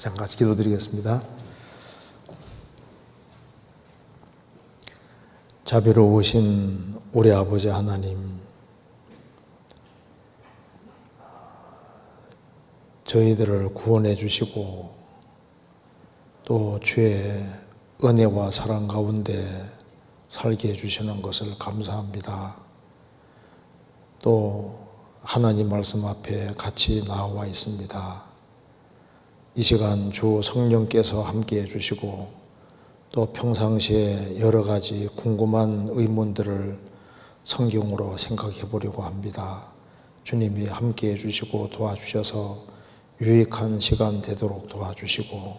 가장 같이 기도드리겠습니다. 자비로우신 우리 아버지 하나님, 저희들을 구원해 주시고 또 주의 은혜와 사랑 가운데 살게 해주시는 것을 감사합니다. 또 하나님 말씀 앞에 같이 나와 있습니다. 이 시간 주 성령께서 함께 해주시고 또 평상시에 여러 가지 궁금한 의문들을 성경으로 생각해 보려고 합니다. 주님이 함께 해주시고 도와주셔서 유익한 시간 되도록 도와주시고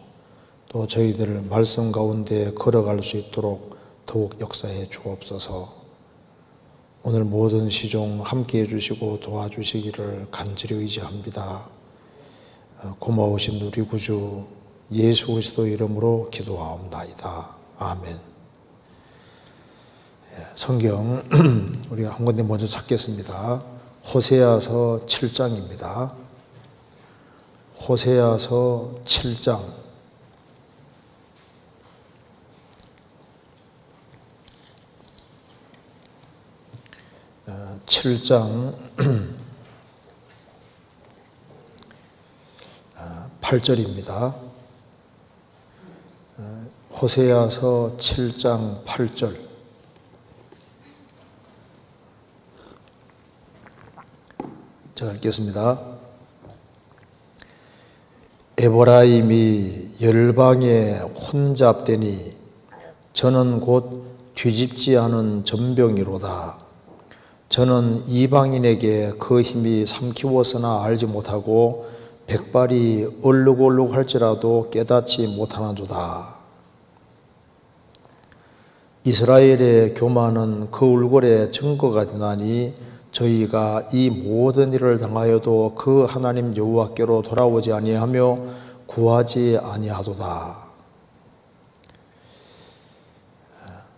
또 저희들 말씀 가운데 걸어갈 수 있도록 더욱 역사해 주옵소서. 오늘 모든 시종 함께 해주시고 도와주시기를 간절히 의지합니다. 고마우신 우리 구주 예수 그리스도 이름으로 기도하옵나이다. 아멘. 성경 우리가 한 군데 먼저 찾겠습니다. 호세아서 7장입니다. 호세아서 7장. 7장 8절입니다. 호세아서 7장 8절. 제가 읽겠습니다. 에브라임이 열방에 혼잡되니 저는 곧 뒤집지 않은 전병이로다. 저는 이방인에게 그 힘이 삼키웠으나 알지 못하고 백발이 얼룩얼룩 할지라도 깨닫지 못하나도다. 이스라엘의 교만은 그 얼굴에 증거가 되나니 저희가 이 모든 일을 당하여도 그 하나님 여호와께로 돌아오지 아니하며 구하지 아니하도다.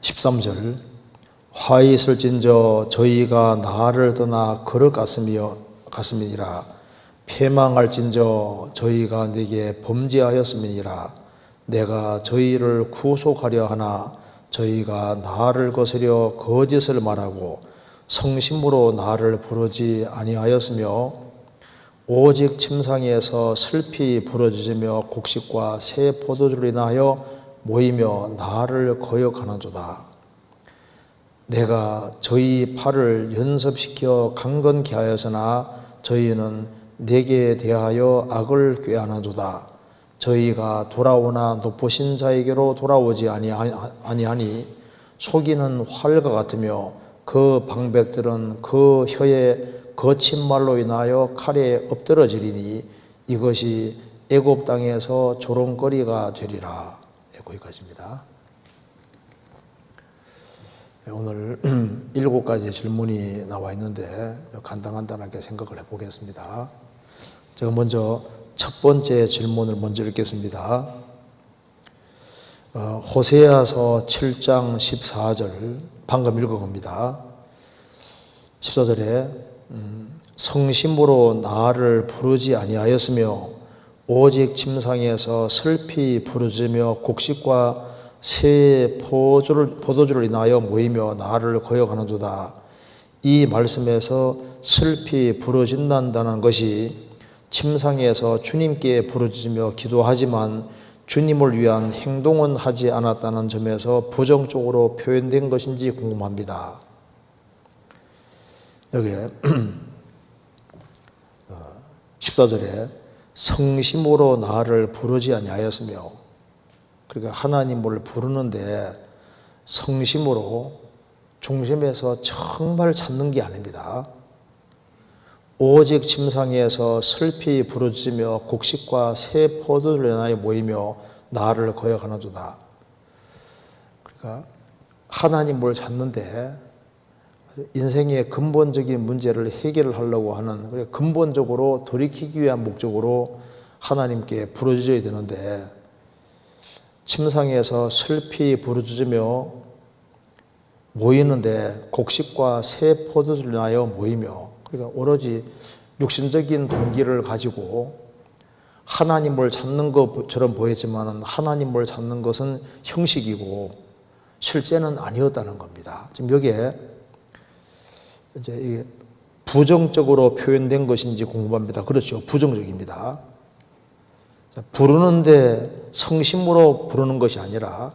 13절. 화 있을진저 저희가 나를 떠나 걸어갔음이니라. 패망할진저 저희가 내게 범죄하였음이니라. 내가 저희를 구속하려 하나 저희가 나를 거스려 거짓을 말하고 성심으로 나를 부르지 아니하였으며 오직 침상에서 슬피 부르짖으며 곡식과 새 포도주를 인하여 모이며 나를 거역하는도다. 내가 저희 팔을 연습시켜 강건케 하였으나 저희는 내게 대하여 악을 꾀하나도다. 저희가 돌아오나 높으신 자에게로 돌아오지 아니하니 속이는 활과 같으며 그 방백들은 그 혀에 거친 말로 인하여 칼에 엎드러지리니 이것이 애굽 땅에서 조롱거리가 되리라. 거기까지입니다. 오늘 7가지 질문이 나와 있는데 간단하게 생각을 해보겠습니다. 제가 먼저 첫 번째 질문을 먼저 읽겠습니다. 호세아서 7장 14절 방금 읽어봅니다. 14절에 성심으로 나를 부르지 아니하였으며 오직 침상에서 슬피 부르짖으며 곡식과 새 포도주를 인하여 모이며 나를 거역하는도다. 이 말씀에서 슬피 부르짖는다는 것이 침상에서 주님께 부르짖으며 기도하지만 주님을 위한 행동은 하지 않았다는 점에서 부정적으로 표현된 것인지 궁금합니다. 여기에 14절에 성심으로 나를 부르지 아니하였으며, 그러니까 하나님을 부르는데 성심으로 중심에서 정말 찾는 게 아닙니다. 오직 침상에서 슬피 부르짖으며 곡식과 새 포도주를 인하여 모이며 나를 거역하는도다. 그러니까 하나님을 찾는데 인생의 근본적인 문제를 해결을 하려고 하는, 근본적으로 돌이키기 위한 목적으로 하나님께 부르짖어야 되는데 침상에서 슬피 부르짖으며 모이는데 곡식과 새 포도주를 인하여 모이며, 그러니까 오로지 육신적인 동기를 가지고 하나님을 찾는 것처럼 보였지만 하나님을 찾는 것은 형식이고 실제는 아니었다는 겁니다. 지금 여기에 이제 이게 부정적으로 표현된 것인지 궁금합니다. 그렇죠. 부정적입니다. 부르는데 성심으로 부르는 것이 아니라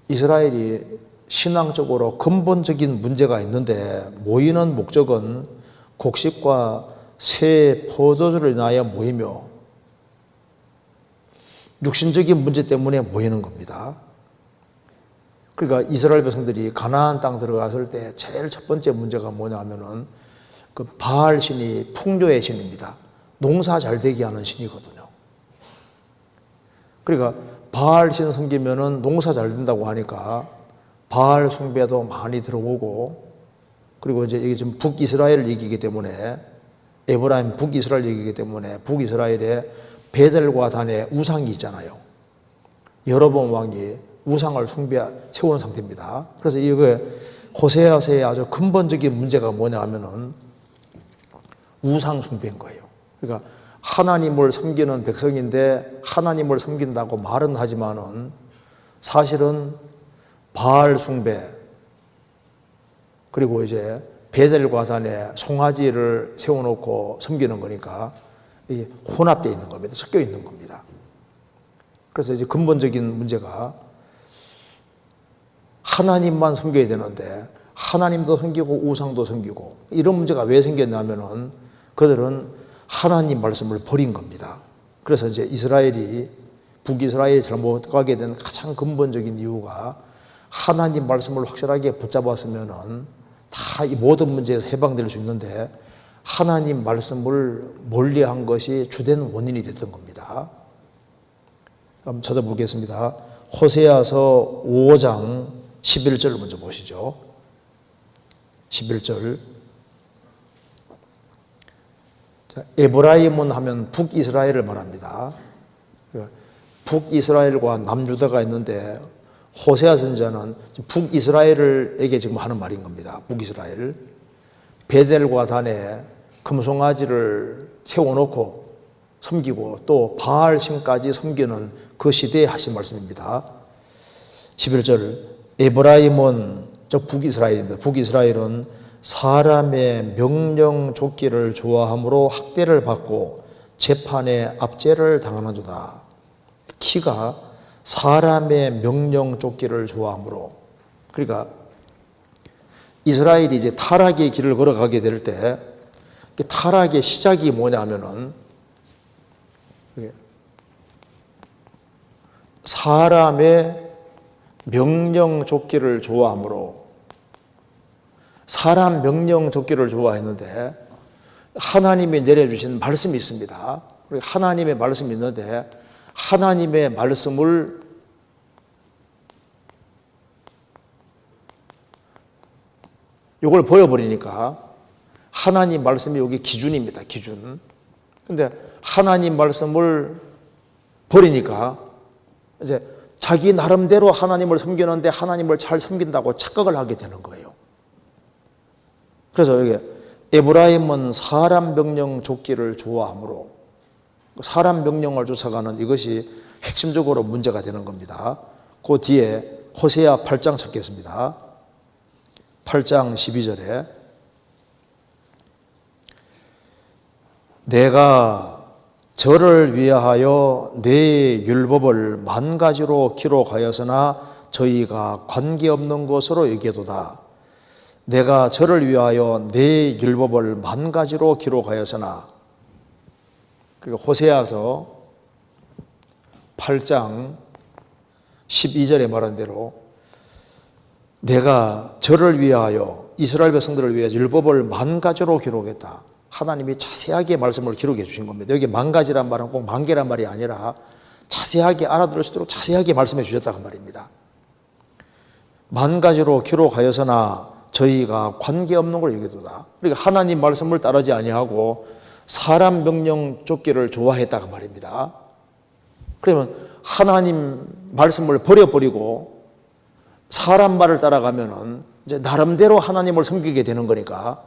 이스라엘이 신앙적으로 근본적인 문제가 있는데 모이는 목적은 곡식과 새 포도주를 인하여 모이며 육신적인 문제 때문에 모이는 겁니다. 그러니까 이스라엘 백성들이 가나안 땅 들어갔을 때 제일 첫 번째 문제가 뭐냐면은 그 바알 신이 풍요의 신입니다. 농사 잘 되게 하는 신이거든요. 그러니까 바알 신 섬기면은 농사 잘 된다고 하니까 바알 숭배도 많이 들어오고, 그리고 이제 이게 지금 북이스라엘 얘기이기 때문에 에브라임 북이스라엘 얘기이기 때문에 북이스라엘에 베델과 단에 우상이 있잖아요. 여로보암 왕이 우상을 세우는 상태입니다. 그래서 이거 호세아서의 아주 근본적인 문제가 뭐냐 하면은 우상 숭배인 거예요. 그러니까 하나님을 섬기는 백성인데 하나님을 섬긴다고 말은 하지만은 사실은 바알 숭배, 그리고 이제 베델과 단에 송아지를 세워놓고 섬기는 거니까 이게 혼합되어 있는 겁니다. 섞여 있는 겁니다. 그래서 이제 근본적인 문제가 하나님만 섬겨야 되는데 하나님도 섬기고 우상도 섬기고, 이런 문제가 왜 생겼냐면은 그들은 하나님 말씀을 버린 겁니다. 그래서 이제 북이스라엘이 잘못 가게 된 가장 근본적인 이유가 하나님 말씀을 확실하게 붙잡았으면은 다 이 모든 문제에서 해방될 수 있는데 하나님 말씀을 멀리한 것이 주된 원인이 됐던 겁니다. 한번 찾아보겠습니다. 호세아서 5장 11절 먼저 보시죠. 11절. 에브라임은 하면 북이스라엘을 말합니다. 북이스라엘과 남유다가 있는데 호세아 선지자는 북이스라엘에게 지금 하는 말인 겁니다. 북이스라엘. 베델과 단에 금송아지를 세워놓고 섬기고 또 바알신까지 섬기는 그 시대에 하신 말씀입니다. 11절. 에브라임은 북이스라엘입니다. 북이스라엘은 사람의 명령 좇기를 좋아함으로 학대를 받고 재판에 압제를 당하는도다. 키가 사람의 명령 좇기를 좋아함으로, 그러니까 이스라엘이 이제 타락의 길을 걸어가게 될 때 타락의 시작이 뭐냐면은 사람의 명령 좇기를 좋아함으로, 사람 명령 좇기를 좋아했는데 하나님이 내려주신 말씀이 있습니다. 하나님의 말씀이 있는데 하나님의 말씀을 이걸 보여버리니까 하나님 말씀이 여기 기준입니다. 기준. 근데 하나님 말씀을 버리니까 이제 자기 나름대로 하나님을 섬기는데 하나님을 잘 섬긴다고 착각을 하게 되는 거예요. 그래서 여기 에브라임은 사람 명령 좇기를 좋아하므로, 사람 명령을 쫓아가는 이것이 핵심적으로 문제가 되는 겁니다. 그 뒤에 호세아 8장 찾겠습니다. 8장 12절에 내가 저를 위하여 내 율법을 만 가지로 기록하였으나 저희가 관계없는 것으로 여기도다. 내가 저를 위하여 내 율법을 만 가지로 기록하였으나, 그리고 호세아서 8장 12절에 말한 대로 내가 저를 위하여, 이스라엘 백성들을 위해 율법을 만 가지로 기록했다. 하나님이 자세하게 말씀을 기록해 주신 겁니다. 여기 만 가지란 말은 꼭 만 개란 말이 아니라 자세하게 알아들을 수 있도록 자세하게 말씀해 주셨다고 말입니다. 만 가지로 기록하여서나 저희가 관계없는 걸 여기도다. 그러니까 하나님 말씀을 따르지 아니하고 사람 명령 쫓기를 좋아했다고 말입니다. 그러면 하나님 말씀을 버려버리고 사람 말을 따라가면은 이제 나름대로 하나님을 섬기게 되는 거니까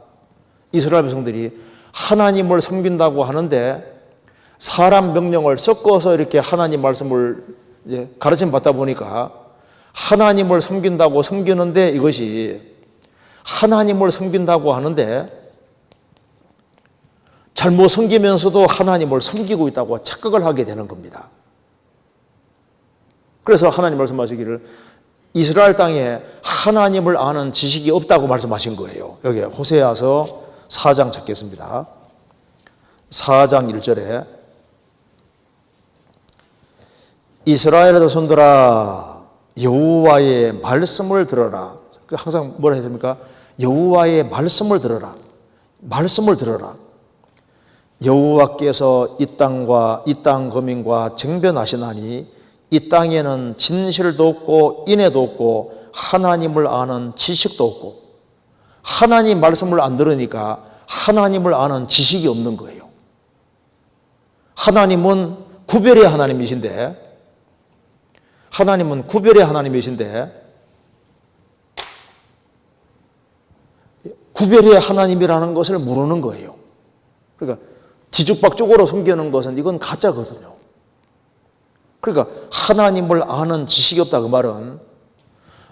이스라엘 백성들이 하나님을 섬긴다고 하는데 사람 명령을 섞어서 이렇게 하나님 말씀을 이제 가르침 받다 보니까 하나님을 섬긴다고 섬기는데 이것이 하나님을 섬긴다고 하는데 잘못 섬기면서도 하나님을 섬기고 있다고 착각을 하게 되는 겁니다. 그래서 하나님 말씀하시기를 이스라엘 땅에 하나님을 아는 지식이 없다고 말씀하신 거예요. 여기 호세아서 4장 찾겠습니다. 4장 1절에 이스라엘의 자손들아 여호와의 말씀을 들어라. 항상 뭐라 했습니까? 여호와의 말씀을 들어라. 말씀을 들어라. 여호와께서 이 땅과 이 땅 거민과 쟁변하시나니 이 땅에는 진실도 없고 인애도 없고 하나님을 아는 지식도 없고 하나님 말씀을 안 들으니까 하나님을 아는 지식이 없는 거예요. 하나님은 구별의 하나님이신데 구별의 하나님이라는 것을 모르는 거예요. 그러니까 뒤죽박죽으로 섬기는 것은 이건 가짜거든요. 그러니까 하나님을 아는 지식이 없다 그 말은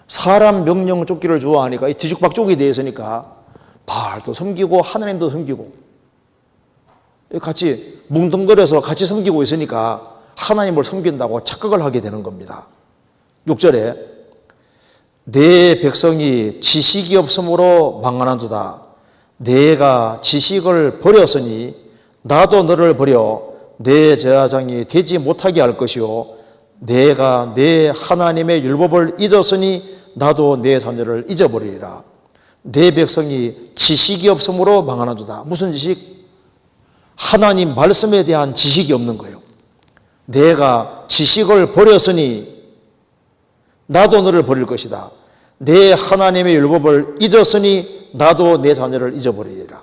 사람 명령 쫓기를 좋아하니까 이 뒤죽박죽이 되었으니까 바알도 섬기고 하나님도 섬기고 같이 뭉뚱거려서 같이 섬기고 있으니까 하나님을 섬긴다고 착각을 하게 되는 겁니다. 6절에 내 백성이 지식이 없으므로 망하는도다. 내가 지식을 버렸으니 나도 너를 버려 내 제사장이 되지 못하게 할 것이요 내가 내 하나님의 율법을 잊었으니 나도 내 자녀를 잊어버리리라. 내 백성이 지식이 없으므로 망하는도다. 무슨 지식? 하나님 말씀에 대한 지식이 없는 거예요. 내가 지식을 버렸으니 나도 너를 버릴 것이다. 내 하나님의 율법을 잊었으니 나도 내 자녀를 잊어버리리라.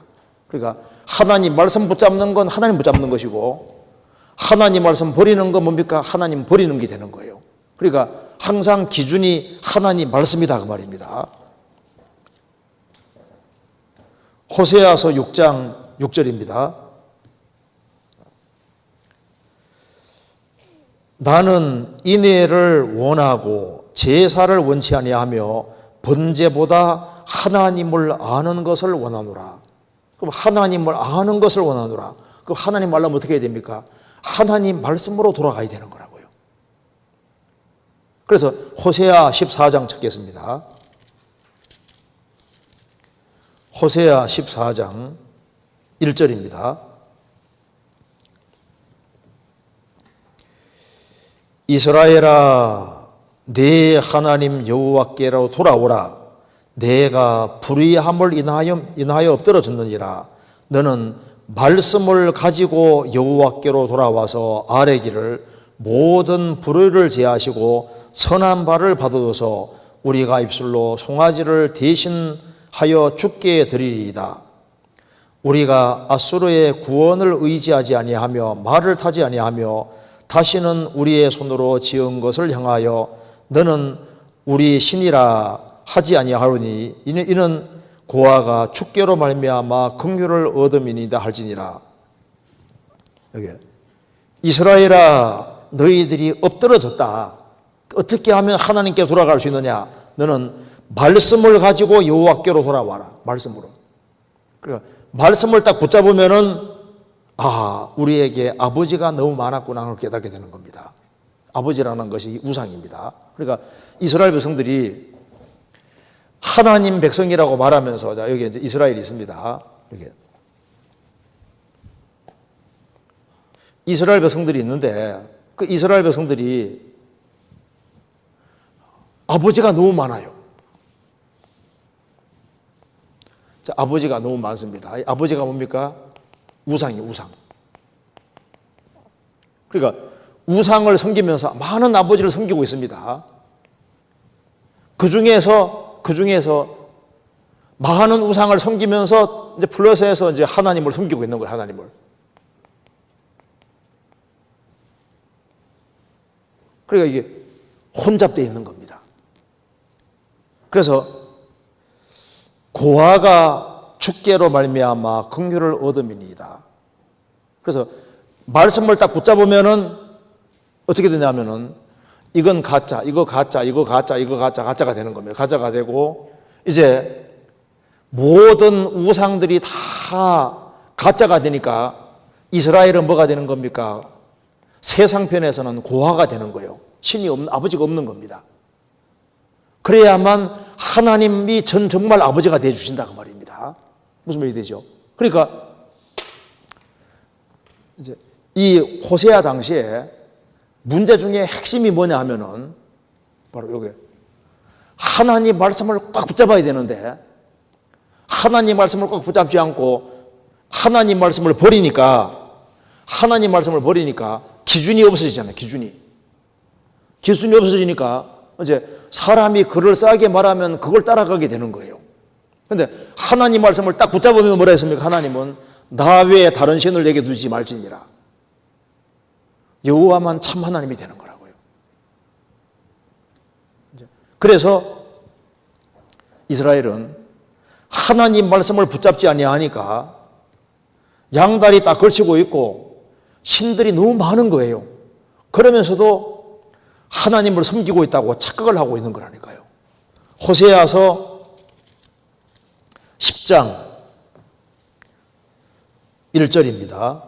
그러니까 하나님 말씀 붙잡는 건 하나님 붙잡는 것이고 하나님 말씀 버리는 건 뭡니까? 하나님 버리는 게 되는 거예요. 그러니까 항상 기준이 하나님 말씀이다 그 말입니다. 호세아서 6장 6절입니다. 나는 인애를 원하고 제사를 원치 아니하며 번제보다 하나님을 아는 것을 원하노라. 그럼 하나님을 아는 것을 원하노라. 그럼 하나님 말하면 어떻게 해야 됩니까? 하나님 말씀으로 돌아가야 되는 거라고요. 그래서 호세아 14장 찾겠습니다. 호세아 14장 1절입니다. 이스라엘아 내 하나님 여호와께로 돌아오라. 내가 불의함을 인하여 엎드러졌느니라. 너는 말씀을 가지고 여호와께로 돌아와서 아뢰기를 모든 불의를 제하시고 선한 바를 받으소서. 우리가 입술로 송아지를 대신하여 주께 드리리이다. 우리가 아수르의 구원을 의지하지 아니하며 말을 타지 아니하며 다시는 우리의 손으로 지은 것을 향하여 너는 우리 신이라 하지 아니하오니 이는 고아가 주께로 말미암아 긍휼을 얻음이니이다 할지니라. 여기 이스라엘아 너희들이 엎드러졌다. 어떻게 하면 하나님께 돌아갈 수 있느냐? 너는 말씀을 가지고 여호와께로 돌아와라. 말씀으로. 그러니까 말씀을 딱 붙잡으면은 우리에게 아버지가 너무 많았구나 하는 걸 깨닫게 되는 겁니다. 아버지라는 것이 우상입니다. 그러니까 이스라엘 백성들이 하나님 백성이라고 말하면서, 자, 여기 이제 이스라엘이 있습니다. 여기. 이스라엘 백성들이 있는데, 그 이스라엘 백성들이 아버지가 너무 많아요. 자, 아버지가 너무 많습니다. 아버지가 뭡니까? 우상이에요, 우상. 그러니까 우상을 섬기면서 많은 아버지를 섬기고 있습니다. 그 중에서 많은 우상을 섬기면서 이제 플러스해서 이제 하나님을 섬기고 있는 거예요, 하나님을. 그러니까 이게 혼잡되어 있는 겁니다. 그래서 고아가 주께로 말미암아 긍휼을 얻음이니이다. 그래서 말씀을 딱 붙잡으면은 어떻게 되냐면은 이건 가짜, 이거 가짜, 이거 가짜, 이거 가짜, 가짜가 되는 겁니다. 가짜가 되고 이제 모든 우상들이 다 가짜가 되니까 이스라엘은 뭐가 되는 겁니까? 세상편에서는 고아가 되는 거예요. 신이 없는, 아버지가 없는 겁니다. 그래야만 하나님이 정말 아버지가 되어주신다 그 말입니다. 무슨 말이 되죠? 그러니까 이제 이 호세아 당시에 문제 중에 핵심이 뭐냐 하면은 바로 요게 하나님 말씀을 꽉 붙잡아야 되는데 하나님 말씀을 꽉 붙잡지 않고 하나님 말씀을 버리니까 기준이 없어지잖아요. 기준이 없어지니까 이제 사람이 글을 싸게 말하면 그걸 따라가게 되는 거예요. 그런데 하나님 말씀을 딱 붙잡으면 뭐라 했습니까? 하나님은 나 외에 다른 신을 내게 두지 말지니라. 여호와만 참 하나님이 되는 거라고요. 그래서 이스라엘은 하나님 말씀을 붙잡지 아니하니까 양다리 딱 걸치고 있고 신들이 너무 많은 거예요. 그러면서도 하나님을 섬기고 있다고 착각을 하고 있는 거라니까요. 호세아서 10장 1절입니다.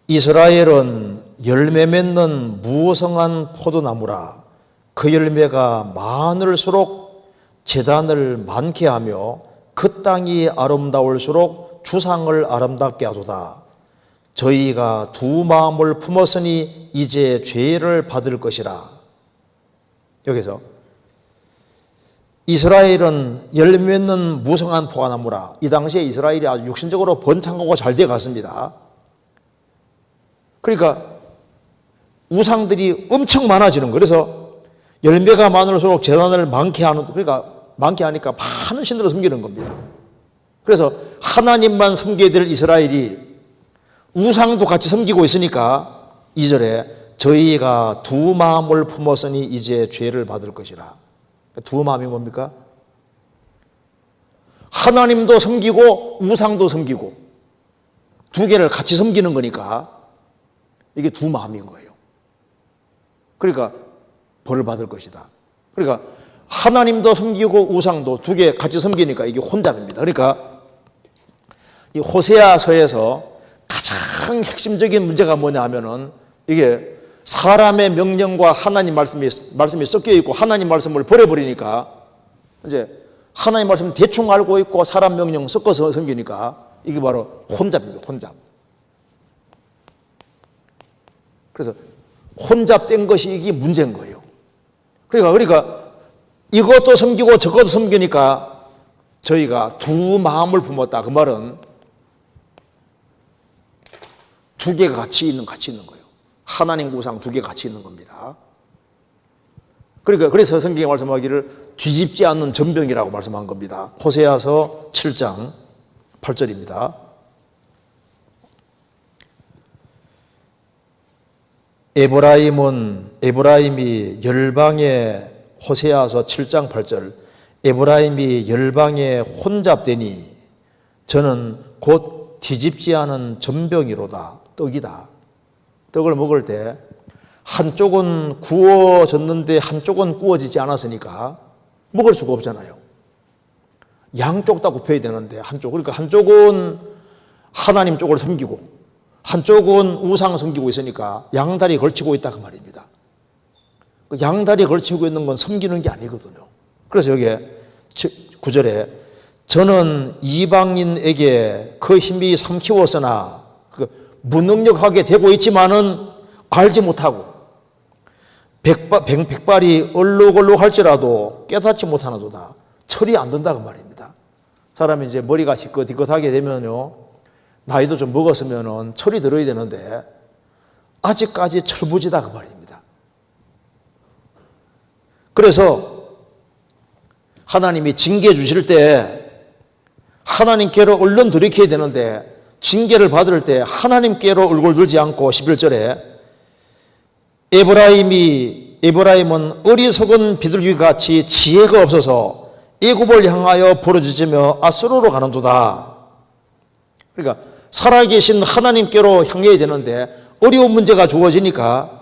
이스라엘은 열매 맺는 무성한 포도나무라. 그 열매가 많을수록 제단을 많게 하며 그 땅이 아름다울수록 주상을 아름답게 하도다. 저희가 두 마음을 품었으니 이제 죄를 받을 것이라. 여기서 이스라엘은 열매 맺는 무성한 포도나무라. 이 당시에 이스라엘이 아주 육신적으로 번창하고 잘 돼 갔습니다. 그러니까 우상들이 엄청 많아지는 거예요. 그래서 열매가 많을수록 제단을 많게 하는, 그러니까 많게 하니까 많은 신들을 섬기는 겁니다. 그래서 하나님만 섬겨야 될 이스라엘이 우상도 같이 섬기고 있으니까 2절에 저희가 두 마음을 품었으니 이제 죄를 받을 것이라. 두 마음이 뭡니까? 하나님도 섬기고 우상도 섬기고 두 개를 같이 섬기는 거니까 이게 두 마음인 거예요. 그러니까 벌을 받을 것이다. 그러니까 하나님도 섬기고 우상도 두 개 같이 섬기니까 이게 혼잡입니다. 그러니까 이 호세아서에서 가장 핵심적인 문제가 뭐냐 하면은 이게 사람의 명령과 하나님 말씀이 섞여 있고 하나님 말씀을 버려버리니까 이제 하나님 말씀 대충 알고 있고 사람 명령 섞어서 섬기니까 이게 바로 혼잡입니다. 혼잡. 그래서 혼잡된 것이 이게 문제인 거예요. 그러니까 이것도 섬기고 저것도 섬기니까 저희가 두 마음을 품었다. 그 말은 두 개가 같이 있는 거예요. 하나님과 우상 두 개가 같이 있는 겁니다. 그러니까 그래서 성경에 말씀하기를 뒤집지 않는 전병이라고 말씀한 겁니다. 호세아서 7장 8절입니다. 에브라임이 열방에 호세아서 7장 8절 에브라임이 열방에 혼잡되니 저는 곧 뒤집지 않은 전병이로다. 떡이다. 떡을 먹을 때 한쪽은 구워졌는데 한쪽은 구워지지 않았으니까 먹을 수가 없잖아요. 양쪽 다 굽혀야 되는데 그러니까 한쪽은 하나님 쪽을 섬기고 한쪽은 우상 섬기고 있으니까 양다리 걸치고 있다 그 말입니다. 양다리 걸치고 있는 건 섬기는 게 아니거든요. 그래서 여기에 9절에 저는 이방인에게 그 힘이 삼키웠으나 무능력하게 되고 있지만은 알지 못하고 백발이 얼룩얼룩할지라도 깨닫지 못하나도다. 철이 안 든다 그 말입니다. 사람이 이제 머리가 희끗희끗하게 되면요 나이도 좀 먹었으면은 철이 들어야 되는데 아직까지 철부지다 그 말입니다. 그래서 하나님이 징계 주실 때 하나님께로 얼른 돌이켜야 되는데 징계를 받을 때 하나님께로 얼굴 들지 않고 11절에 에브라임은 어리석은 비둘기같이 지혜가 없어서 애굽을 향하여 부르짖으며 아수르로 가는도다. 그러니까 살아계신 하나님께로 향해야 되는데 어려운 문제가 주어지니까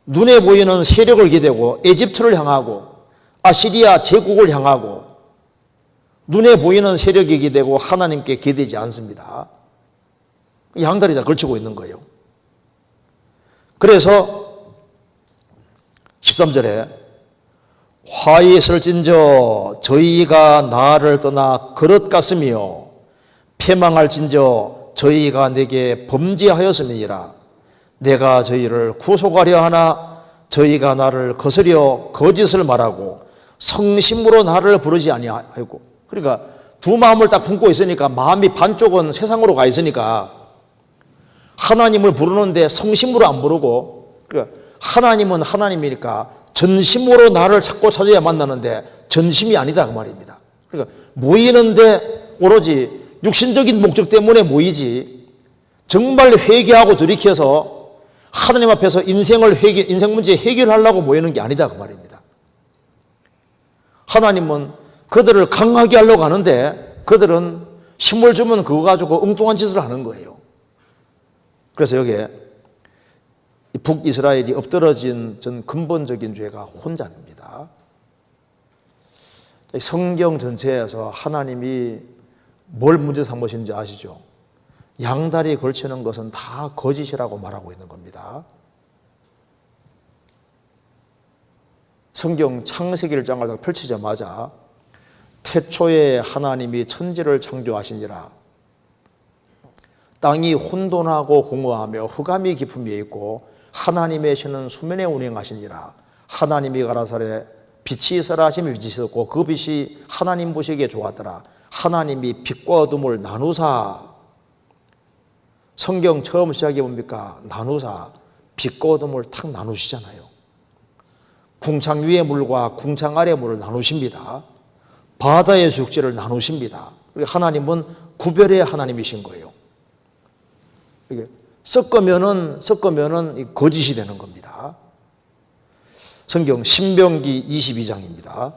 눈에 보이는 세력을 기대고 에집트를 향하고 아시리아 제국을 향하고 눈에 보이는 세력이 기대고 하나님께 기대지 않습니다. 양다리 다 걸치고 있는 거예요. 그래서 13절에 화이했을진저 저희가 나를 떠나 그릇 같으며 패망할진저 저희가 내게 범죄하였음이니라. 내가 저희를 구속하려 하나 저희가 나를 거스려 거짓을 말하고 성심으로 나를 부르지 아니하고. 그러니까 두 마음을 딱 품고 있으니까 마음이 반쪽은 세상으로 가 있으니까 하나님을 부르는데 성심으로 안 부르고, 그러니까 하나님은 하나님이니까 전심으로 나를 찾고 찾아야 만나는데 전심이 아니다 그 말입니다. 그러니까 모이는데 오로지 육신적인 목적 때문에 모이지 정말 회개하고 돌이켜서 하나님 앞에서 인생 문제 해결하려고 모이는 게 아니다 그 말입니다. 하나님은 그들을 강하게 하려고 하는데 그들은 힘을 주면 그거 가지고 엉뚱한 짓을 하는 거예요. 그래서 여기에 북이스라엘이 엎드러진 전 근본적인 죄가 혼자입니다. 성경 전체에서 하나님이 뭘 문제 삼으시는지 아시죠? 양다리에 걸치는 것은 다 거짓이라고 말하고 있는 겁니다. 성경 창세기 1장을 펼치자마자 태초에 하나님이 천지를 창조하시니라. 땅이 혼돈하고 공허하며 흑암이 깊음에 있고 하나님의 신은 수면에 운행하시니라. 하나님이 가라사대 빛이 있으라 하심이 빛이 있었고 그 빛이 하나님 보시기에 좋았더라. 하나님이 빛과 어둠을 나누사. 성경 처음 시작해 봅니까? 나누사. 빛과 어둠을 탁 나누시잖아요. 궁창 위의 물과 궁창 아래의 물을 나누십니다. 바다의 숙제를 나누십니다. 하나님은 구별의 하나님이신 거예요. 이게 섞으면은 거짓이 되는 겁니다. 성경 신명기 22장입니다.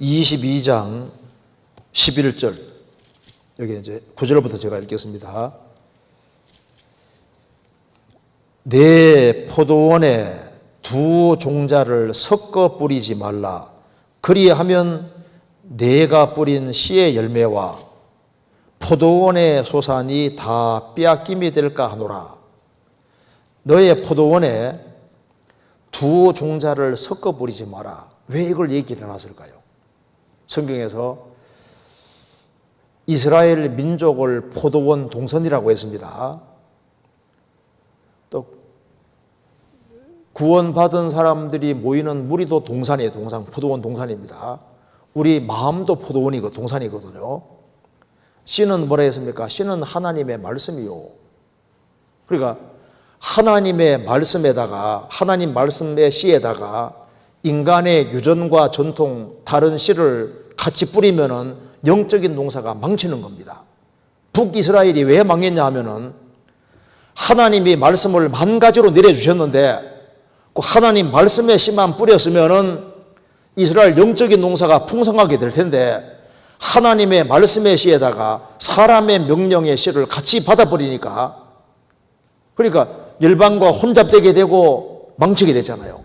(22장) 11절 여기 이제 9절부터 제가 읽겠습니다. 내 포도원에 두 종자를 섞어 뿌리지 말라. 그리하면 내가 뿌린 씨의 열매와 포도원의 소산이 다 빼앗김이 될까 하노라. 너의 포도원에 두 종자를 섞어 뿌리지 마라. 왜 이걸 얘기를 해놨을까요? 성경에서 이스라엘 민족을 포도원 동선이라고 했습니다. 또 구원받은 사람들이 모이는 무리도 동산이에요. 동산, 포도원 동산입니다. 우리 마음도 포도원이고 동산이거든요. 씨는 뭐라 했습니까? 씨는 하나님의 말씀이요. 그러니까 하나님의 말씀에다가, 하나님 말씀의 씨에다가 인간의 유전과 전통, 다른 씨를 같이 뿌리면은 영적인 농사가 망치는 겁니다. 북이스라엘이 왜 망했냐 하면은 하나님이 말씀을 만 가지로 내려주셨는데 그 하나님 말씀의 씨만 뿌렸으면은 이스라엘 영적인 농사가 풍성하게 될 텐데 하나님의 말씀의 씨에다가 사람의 명령의 씨를 같이 받아버리니까, 그러니까 열방과 혼잡되게 되고 망치게 되잖아요.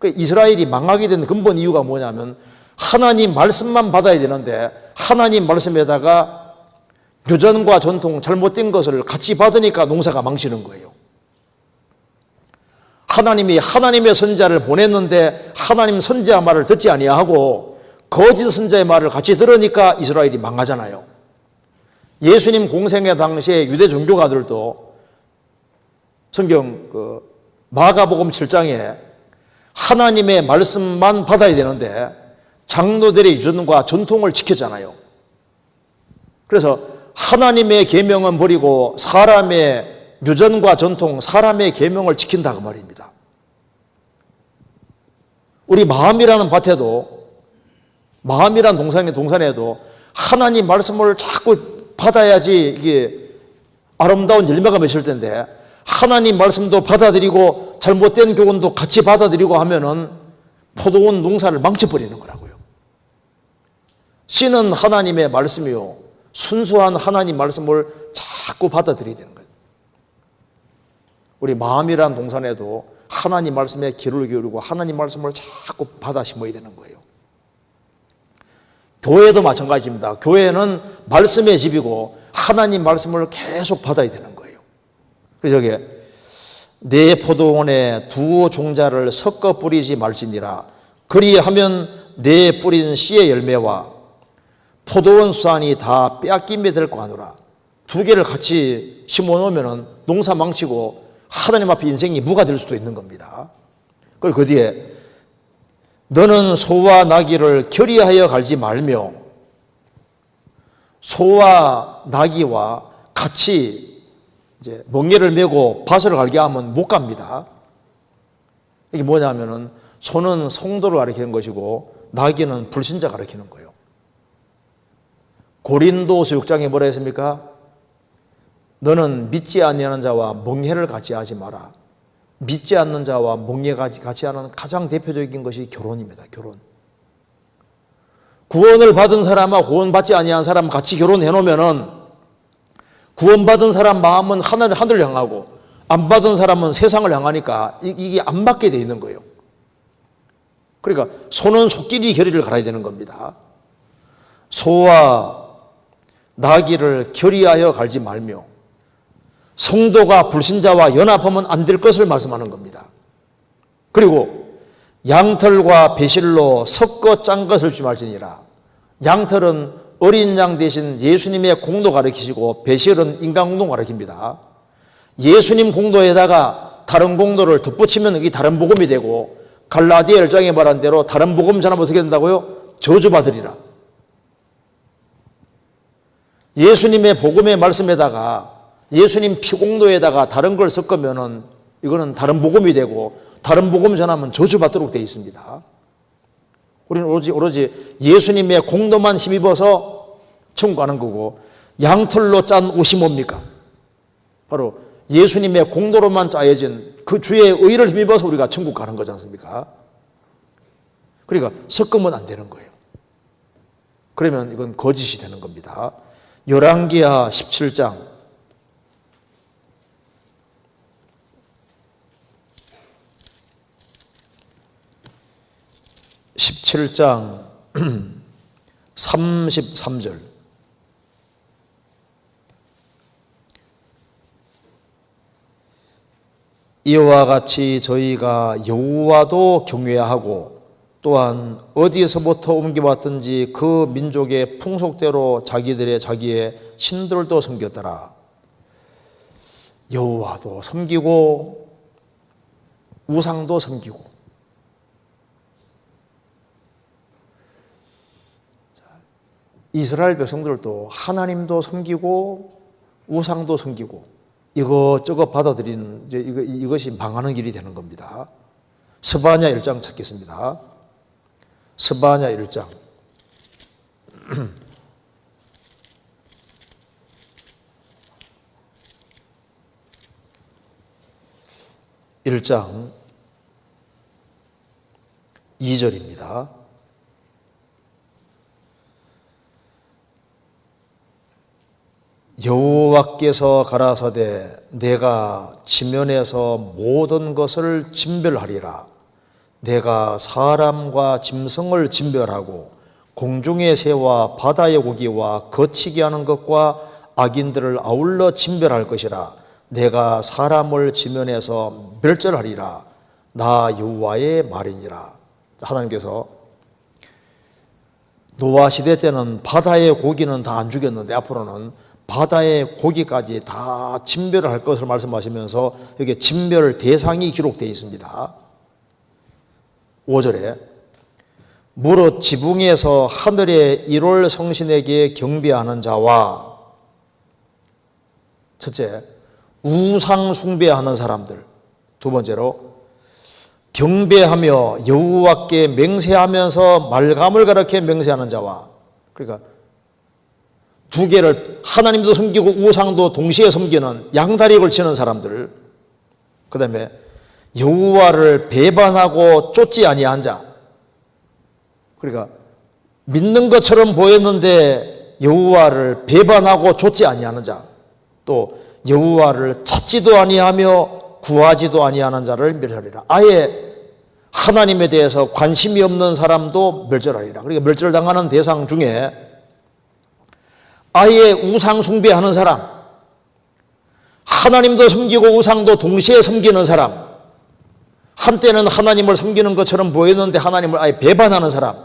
이스라엘이 망하게 된 근본 이유가 뭐냐면 하나님 말씀만 받아야 되는데 하나님 말씀에다가 유전과 전통, 잘못된 것을 같이 받으니까 농사가 망치는 거예요. 하나님이 하나님의 선지자를 보냈는데 하나님 선지자 말을 듣지 아니하고 거짓 선지자의 말을 같이 들으니까 이스라엘이 망하잖아요. 예수님 공생의 당시에 유대 종교가들도 성경 마가복음 7장에 하나님의 말씀만 받아야 되는데 장로들의 유전과 전통을 지켰잖아요. 그래서 하나님의 계명은 버리고 사람의 유전과 전통, 사람의 계명을 지킨다 그 말입니다. 우리 마음이라는 밭에도, 마음이라는 동산에도 하나님 말씀을 자꾸 받아야지 이게 아름다운 열매가 맺힐 텐데 하나님 말씀도 받아들이고 잘못된 교훈도 같이 받아들이고 하면은 포도원 농사를 망쳐버리는 거라고요. 씨는 하나님의 말씀이요, 순수한 하나님 말씀을 자꾸 받아들여야 되는 거예요. 우리 마음이란 동산에도 하나님 말씀에 귀를 기울이고 하나님 말씀을 자꾸 받아 심어야 되는 거예요. 교회도 마찬가지입니다. 교회는 말씀의 집이고 하나님 말씀을 계속 받아야 되는 거예요. 그래서 여기 내 포도원에 두 종자를 섞어 뿌리지 말지니라. 그리하면 내 뿌린 씨의 열매와 포도원 수산이 다 빼앗김에 될 거 아노라. 두 개를 같이 심어 놓으면 농사 망치고 하나님 앞에 인생이 무가 될 수도 있는 겁니다. 그리고 그 뒤에 너는 소와 나귀를 결의하여 갈지 말며, 소와 나귀와 같이 이제 멍에를 메고 밭을 갈게 하면 못 갑니다. 이게 뭐냐면은 소는 성도를 가리키는 것이고 나귀는 불신자 가리키는 거예요. 고린도서 6장에 뭐라 했습니까? 너는 믿지 아니하는 자와 멍해를 같이 하지 마라. 믿지 않는 자와 멍해가 같이 하는 가장 대표적인 것이 결혼입니다. 결혼. 구원을 받은 사람과 구원받지 아니한 사람 같이 결혼해 놓으면은 구원받은 사람 마음은 하늘을 향하고 안 받은 사람은 세상을 향하니까 이게 안 맞게 돼 있는 거예요. 그러니까 소는 소끼리 결의를 갈아야 되는 겁니다. 소와 나귀를 결의하여 갈지 말며, 성도가 불신자와 연합하면 안 될 것을 말씀하는 겁니다. 그리고 양털과 배실로 섞어 짠 것을 지 말지니라. 양털은 어린 양 대신 예수님의 공도 가르치시고 배실은 인간 공도 가르칩니다. 예수님 공도에다가 다른 공도를 덧붙이면 이게 다른 복음이 되고, 갈라디아 1장에 말한 대로 다른 복음 전하면 어떻게 된다고요? 저주받으리라. 예수님의 복음의 말씀에다가 예수님 피공도에다가 다른 걸 섞으면은 이거는 다른 복음이 되고 다른 복음 전하면 저주받도록 되어 있습니다. 우리는 오로지 예수님의 공도만 힘입어서 천국 가는 거고, 양털로 짠 옷이 뭡니까? 바로 예수님의 공도로만 짜여진 그 주의 의를 힘입어서 우리가 천국 가는 거지 않습니까? 그러니까 섞으면 안 되는 거예요. 그러면 이건 거짓이 되는 겁니다. 열왕기하 17장 17장 33절. 이와 같이 저희가 여호와도 경외하고 또한 어디에서부터 옮겨왔든지 그 민족의 풍속대로 자기의 신들도 섬겼더라. 여호와도 섬기고 우상도 섬기고. 이스라엘 백성들도 하나님도 섬기고 우상도 섬기고 이것저것 받아들이는 이것이 망하는 길이 되는 겁니다. 스바냐 1장 찾겠습니다. 스바냐 1장 1장 2절입니다. 여호와께서 가라사대 내가 지면에서 모든 것을 진별하리라. 내가 사람과 짐승을 진별하고 공중의 새와 바다의 고기와 거치게 하는 것과 악인들을 아울러 진별할 것이라. 내가 사람을 지면에서 멸절하리라. 나 여호와의 말이니라. 하나님께서 노아 시대 때는 바다의 고기는 다 안 죽였는데 앞으로는 바다의 고기까지 다 진별을 할 것을 말씀하시면서 여기 진별 대상이 기록되어 있습니다. 5절에 무릇 지붕에서 하늘의 1월 성신에게 경배하는 자와, 첫째 우상 숭배하는 사람들, 두 번째로 경배하며 여호와께 맹세하면서 말감을 가르쳐 맹세하는 자와, 그러니까 두 개를 하나님도 섬기고 우상도 동시에 섬기는 양다리에 걸치는 사람들, 그 다음에 여호와를 배반하고 쫓지 아니한 자. 그러니까 믿는 것처럼 보였는데 여호와를 배반하고 쫓지 아니하는 자, 또 여호와를 찾지도 아니하며 구하지도 아니하는 자를 멸하리라. 아예 하나님에 대해서 관심이 없는 사람도 멸절하리라. 그러니까 멸절당하는 대상 중에 아예 우상 숭배하는 사람, 하나님도 섬기고 우상도 동시에 섬기는 사람, 한때는 하나님을 섬기는 것처럼 보였는데 하나님을 아예 배반하는 사람,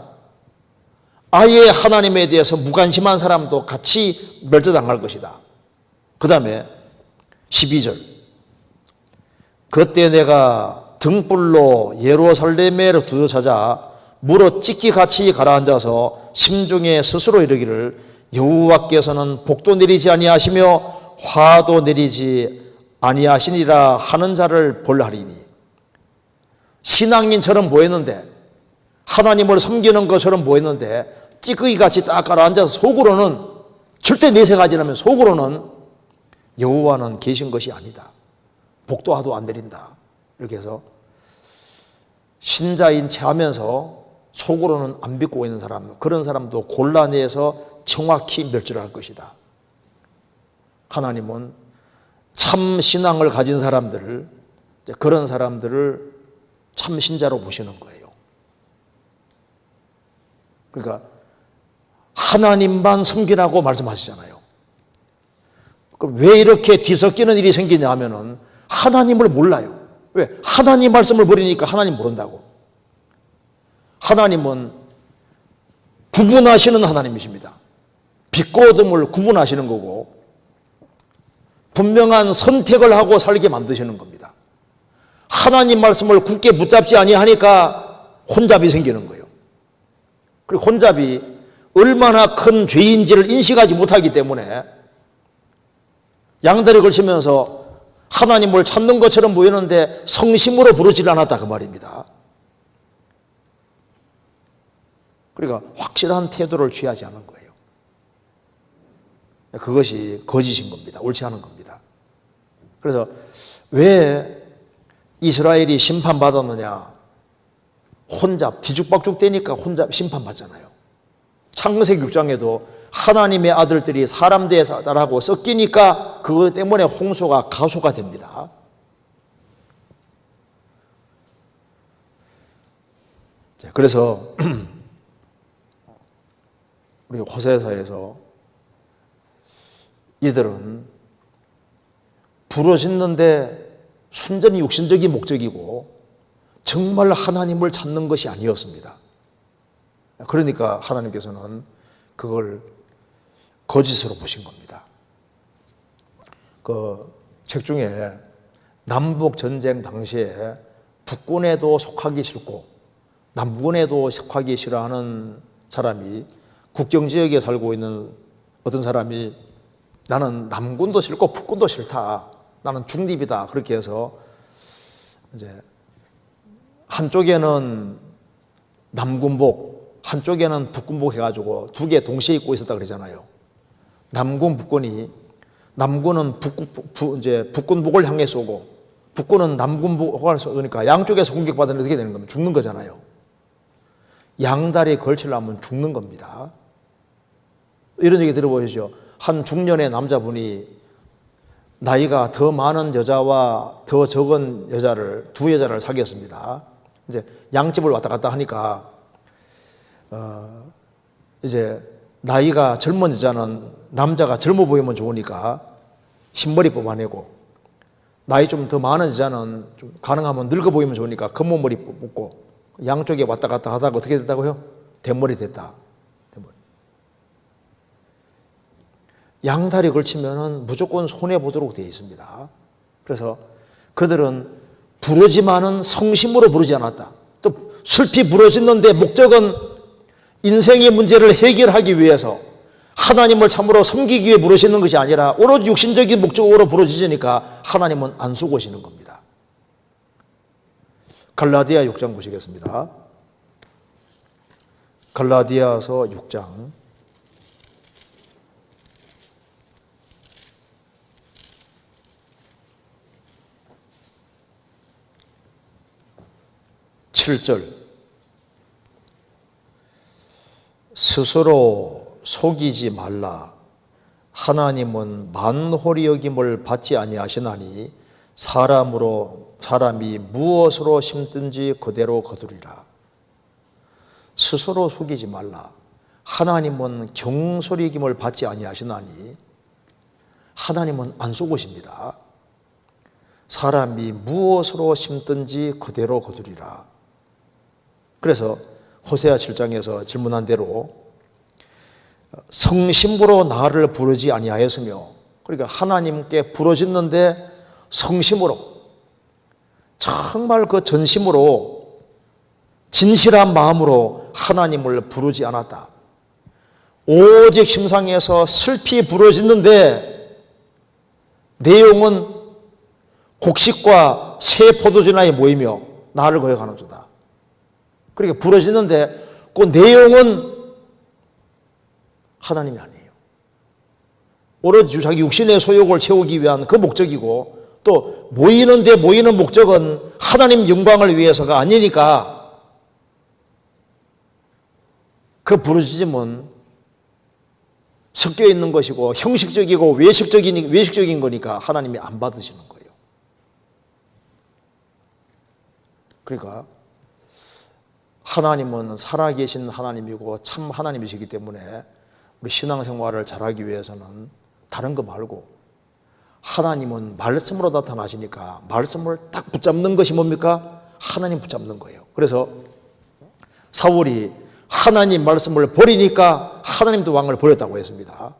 아예 하나님에 대해서 무관심한 사람도 같이 멸절당할 것이다. 그 다음에 12절, 그때 내가 등불로 예루살렘에 두드러찾아 무릇 찍기같이 가라앉아서 심중에 스스로 이르기를 여호와께서는 복도 내리지 아니하시며 화도 내리지 아니하시니라 하는 자를 벌하리니. 신앙인처럼 보였는데, 하나님을 섬기는 것처럼 보였는데 찌꺼기같이 딱 가라앉아서 속으로는, 절대 내색하지 않으면 속으로는 여호와는 계신 것이 아니다, 복도 화도 안 내린다, 이렇게 해서 신자인 체 하면서 속으로는 안 믿고 있는 사람, 그런 사람도 곤란해서 정확히 멸절할 것이다. 하나님은 참 신앙을 가진 사람들을, 그런 사람들을 참 신자로 보시는 거예요. 그러니까 하나님만 섬기라고 말씀하시잖아요. 그럼 왜 이렇게 뒤섞이는 일이 생기냐 하면은 하나님을 몰라요. 왜? 하나님 말씀을 버리니까 하나님 모른다고. 하나님은 구분하시는 하나님이십니다. 빛과 어둠을 구분하시는 거고 분명한 선택을 하고 살게 만드시는 겁니다. 하나님 말씀을 굳게 붙잡지 아니하니까 혼잡이 생기는 거예요. 그리고 혼잡이 얼마나 큰 죄인지를 인식하지 못하기 때문에 양다리 걸치면서 하나님을 찾는 것처럼 보이는데 성심으로 부르지 않았다, 그 말입니다. 그러니까 확실한 태도를 취하지 않은 거예요. 그것이 거짓인 겁니다. 옳지 않은 겁니다. 그래서 왜 이스라엘이 심판받았느냐? 혼잡, 뒤죽박죽 되니까 혼잡, 심판받잖아요. 창세기 6장에도 하나님의 아들들이 사람 대에 사달하고 섞이니까 그것 때문에 홍수가 가수가 됩니다. 그래서 우리 호세서에서 이들은 부르짖는데 순전히 육신적인 목적이고 정말 하나님을 찾는 것이 아니었습니다. 그러니까 하나님께서는 그걸 거짓으로 보신 겁니다. 그 책 중에 남북 전쟁 당시에 북군에도 속하기 싫고 남군에도 속하기 싫어하는 사람이, 국경 지역에 살고 있는 어떤 사람이 나는 남군도 싫고 북군도 싫다, 나는 중립이다, 그렇게 해서 이제 한쪽에는 남군복, 한쪽에는 북군복 해가지고 두 개 동시에 입고 있었다 그러잖아요. 남군, 북군이, 남군은 북군복을 향해 쏘고 북군은 남군복을 쏘니까 양쪽에서 공격받으면 어떻게 되는 겁니까? 죽는 거잖아요. 양다리에 걸치려면 죽는 겁니다. 이런 얘기 들어보시죠. 한 중년의 남자분이 나이가 더 많은 여자와 더 적은 여자를, 두 여자를 사귀었습니다. 이제 양집을 왔다 갔다 하니까 이제 나이가 젊은 여자는 남자가 젊어 보이면 좋으니까 흰머리 뽑아내고, 나이 좀 더 많은 여자는 좀 가능하면 늙어 보이면 좋으니까 검은머리 뽑고, 양쪽에 왔다 갔다 하다가 어떻게 됐다고요? 대머리 됐다. 대머리. 양다리 걸치면은 무조건 손해보도록 되어 있습니다. 그래서 그들은 부르지만은 성심으로 부르지 않았다. 또 슬피 부르짖는데 목적은 인생의 문제를 해결하기 위해서 하나님을 참으로 섬기기 위해 부르짖는 것이 아니라 오로지 육신적인 목적으로 부르짖으니까 하나님은 안 쏘고시는 겁니다. 갈라디아 6장 보시겠습니다. 갈라디아서 6장 7절 스스로 속이지 말라. 하나님은 만홀히 여김을 받지 아니하시나니 사람이 무엇으로 심든지 그대로 거두리라. 스스로 속이지 말라. 하나님은 경솔히 여김을 받지 아니하시나니 하나님은 안 속으십니다. 사람이 무엇으로 심든지 그대로 거두리라. 그래서 호세아 7장에서 질문한 대로 성심으로 나를 부르지 아니하였으며, 그러니까 하나님께 부르짖는데 성심으로 정말 그 전심으로 진실한 마음으로 하나님을 부르지 않았다. 오직 심상에서 슬피 부르짖는데 내용은 곡식과 새 포도주나에 모이며 나를 거역하는도다. 그러니까 부르짖는데 그 내용은 하나님이 아니에요. 오로지 자기 육신의 소욕을 채우기 위한 그 목적이고, 또 모이는 목적은 하나님 영광을 위해서가 아니니까 그 부르짖음은 섞여 있는 것이고 형식적이고 외식적인 거니까 하나님이 안 받으시는 거예요. 그러니까 하나님은 살아계신 하나님이고 참 하나님이시기 때문에 우리 신앙생활을 잘하기 위해서는 다른 거 말고 하나님은 말씀으로 나타나시니까 말씀을 딱 붙잡는 것이 뭡니까? 하나님 붙잡는 거예요. 그래서 사울이 하나님 말씀을 버리니까 하나님도 왕을 버렸다고 했습니다.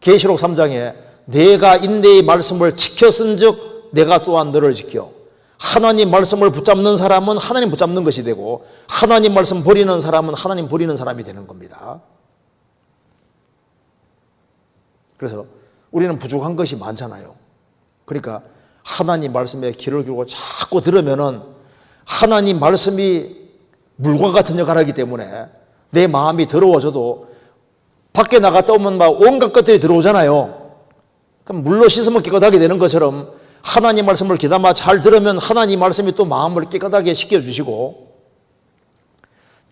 계시록 3장에 내가 인내의 말씀을 지켰은즉 내가 또한 너를 지켜. 하나님 말씀을 붙잡는 사람은 하나님 붙잡는 것이 되고, 하나님 말씀 버리는 사람은 하나님 버리는 사람이 되는 겁니다. 그래서 우리는 부족한 것이 많잖아요. 그러니까 하나님 말씀에 귀를 기울이고 자꾸 들으면은 하나님 말씀이 물과 같은 역할을 하기 때문에 내 마음이 더러워져도 밖에 나갔다 오면 막 온갖 것들이 들어오잖아요. 그럼 물로 씻으면 깨끗하게 되는 것처럼 하나님 말씀을 귀담아 잘 들으면 하나님 말씀이 또 마음을 깨끗하게 씻겨주시고,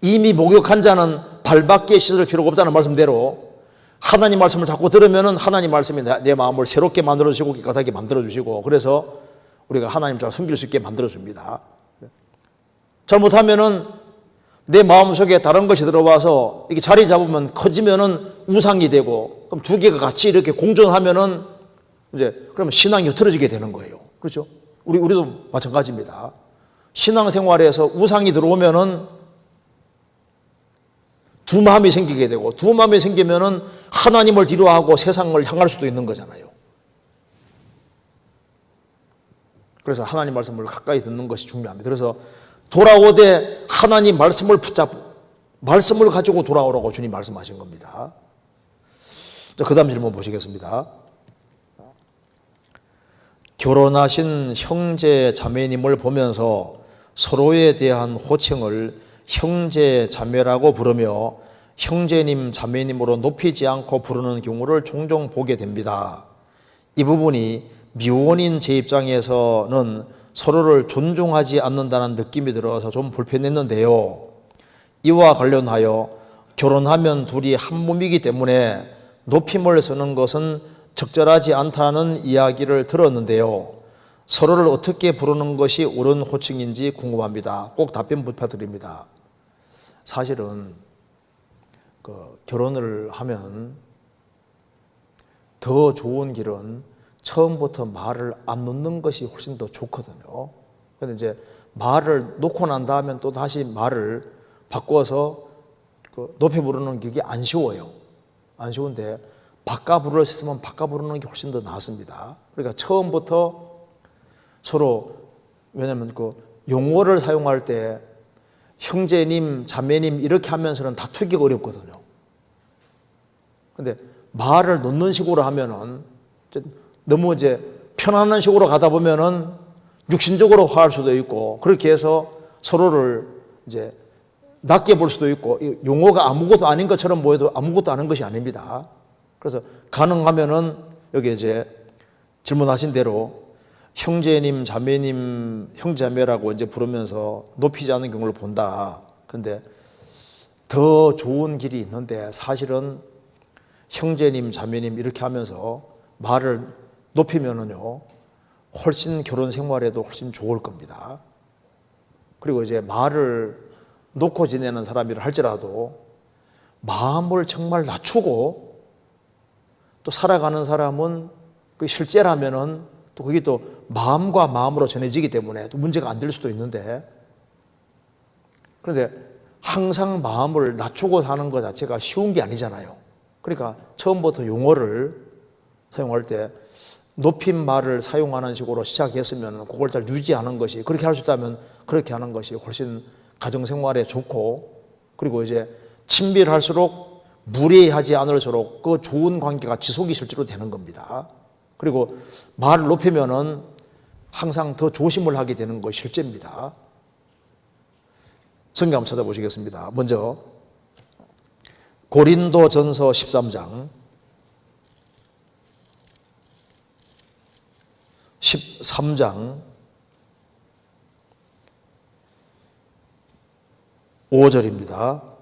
이미 목욕한 자는 발밖에 씻을 필요가 없다는 말씀대로 하나님 말씀을 자꾸 들으면 하나님 말씀이 내 마음을 새롭게 만들어주시고 깨끗하게 만들어주시고, 그래서 우리가 하나님 잘 섬길 수 있게 만들어줍니다. 잘못하면은 내 마음속에 다른 것이 들어와서 이게 자리 잡으면 커지면은 우상이 되고, 그럼 두 개가 같이 이렇게 공존하면은 이제 그러면 신앙이 흐트러지게 되는 거예요. 그렇죠? 우리도 마찬가지입니다. 신앙생활에서 우상이 들어오면은 두 마음이 생기게 되고, 두 마음이 생기면은 하나님을 뒤로하고 세상을 향할 수도 있는 거잖아요. 그래서 하나님 말씀을 가까이 듣는 것이 중요합니다. 그래서 돌아오되 하나님 말씀을 붙잡고 말씀을 가지고 돌아오라고 주님 말씀하신 겁니다. 자, 그 다음 질문 보시겠습니다. 결혼하신 형제 자매님을 보면서 서로에 대한 호칭을 형제 자매라고 부르며 형제님 자매님으로 높이지 않고 부르는 경우를 종종 보게 됩니다. 이 부분이 미혼인 제 입장에서는 서로를 존중하지 않는다는 느낌이 들어서 좀 불편했는데요. 이와 관련하여 결혼하면 둘이 한 몸이기 때문에 높임을 쓰는 것은 적절하지 않다는 이야기를 들었는데요. 서로를 어떻게 부르는 것이 옳은 호칭인지 궁금합니다. 꼭 답변 부탁드립니다. 사실은 결혼을 하면 더 좋은 길은 처음부터 말을 안 놓는 것이 훨씬 더 좋거든요. 그런데 이제 말을 놓고 난 다음에 또 다시 말을 바꿔서 높이 부르는 게 안 쉬워요. 안 쉬운데 바꿔 부를 수 있으면 바꿔 부르는 게 훨씬 더 낫습니다. 그러니까 처음부터 서로, 왜냐하면 용어를 사용할 때 형제님, 자매님 이렇게 하면서는 다투기가 어렵거든요. 근데 말을 놓는 식으로 하면은 너무 이제 편안한 식으로 가다 보면은 육신적으로 화할 수도 있고, 그렇게 해서 서로를 이제 낮게 볼 수도 있고, 용어가 아무것도 아닌 것처럼 보여도 아무것도 아닌 것이 아닙니다. 그래서 가능하면은 여기 이제 질문하신 대로 형제님, 자매님, 형제자매라고 이제 부르면서 높이지 않는 경우를 본다. 근데 더 좋은 길이 있는데 사실은 형제님, 자매님 이렇게 하면서 말을 높이면은요, 훨씬 결혼 생활에도 훨씬 좋을 겁니다. 그리고 이제 말을 놓고 지내는 사람이라 할지라도 마음을 정말 낮추고 또 살아가는 사람은 그 실제라면은 또 그게 또 마음과 마음으로 전해지기 때문에 또 문제가 안 될 수도 있는데, 그런데 항상 마음을 낮추고 사는 것 자체가 쉬운 게 아니잖아요. 그러니까 처음부터 용어를 사용할 때 높임 말을 사용하는 식으로 시작했으면 그걸 잘 유지하는 것이, 그렇게 할 수 있다면 그렇게 하는 것이 훨씬 가정생활에 좋고, 그리고 이제 친밀할수록 무례하지 않을수록 그 좋은 관계가 지속이 실제로 되는 겁니다. 그리고 말을 높이면은 항상 더 조심을 하게 되는 것이 실제입니다. 성경 한번 찾아보시겠습니다. 먼저 고린도전서 13장 13장 5절입니다.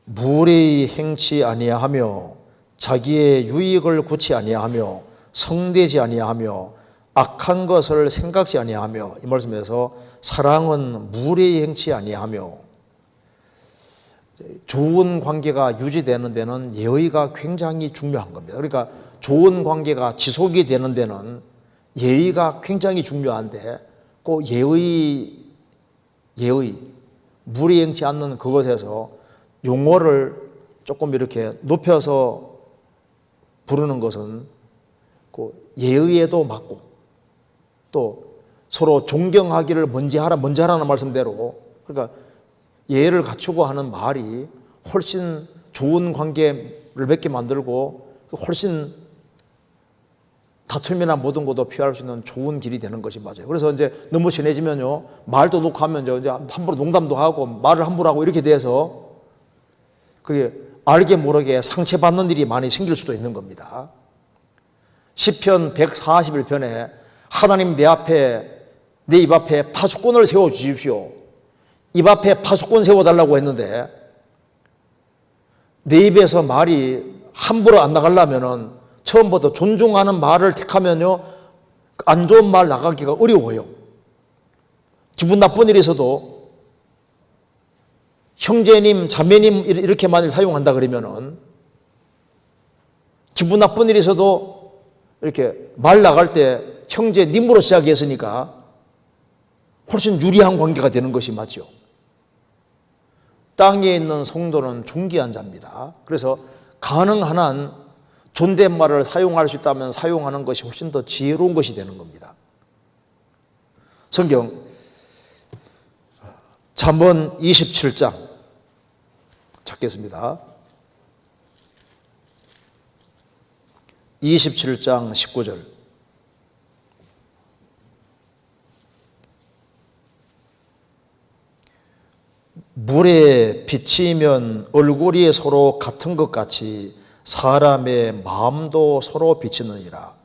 무례히 행치 아니하며 자기의 유익을 구치 아니하며 성되지 아니하며 악한 것을 생각지 아니하며, 이 말씀에서 사랑은 무례히 행치 아니하며, 좋은 관계가 유지되는 데는 예의가 굉장히 중요한 겁니다. 그러니까 좋은 관계가 지속이 되는 데는 예의가 굉장히 중요한데, 그 예의 무례히 행치 않는 그것에서 용어를 조금 이렇게 높여서 부르는 것은 그 예의에도 맞고, 또 서로 존경하기를 먼저 하라는 말씀대로, 그러니까 예의를 갖추고 하는 말이 훨씬 좋은 관계를 맺게 만들고 훨씬 다툼이나 모든 것도 피할 수 있는 좋은 길이 되는 것이 맞아요. 그래서 이제 너무 친해지면요, 말도 놓고 하면 이제 함부로 농담도 하고 말을 함부로 하고 이렇게 돼서 그게 알게 모르게 상처받는 일이 많이 생길 수도 있는 겁니다. 시편 141편에 하나님 내 입 앞에 파수꾼을 세워 주십시오. 입 앞에 파수꾼 세워달라고 했는데 내 입에서 말이 함부로 안 나가려면은 처음부터 존중하는 말을 택하면요, 안 좋은 말 나가기가 어려워요. 기분 나쁜 일이 있어도 형제님, 자매님 이렇게만 사용한다 그러면은 기분 나쁜 일이 있어도 이렇게 말 나갈 때 형제님으로 시작했으니까 훨씬 유리한 관계가 되는 것이 맞죠. 땅에 있는 성도는 존귀한 자입니다. 그래서 가능한 한 존댓말을 사용할 수 있다면 사용하는 것이 훨씬 더 지혜로운 것이 되는 겁니다. 성경 잠언 27장 찾겠습니다. 27장 19절. 물에 비치면 얼굴이 서로 같은 것 같이 사람의 마음도 서로 비치느니라.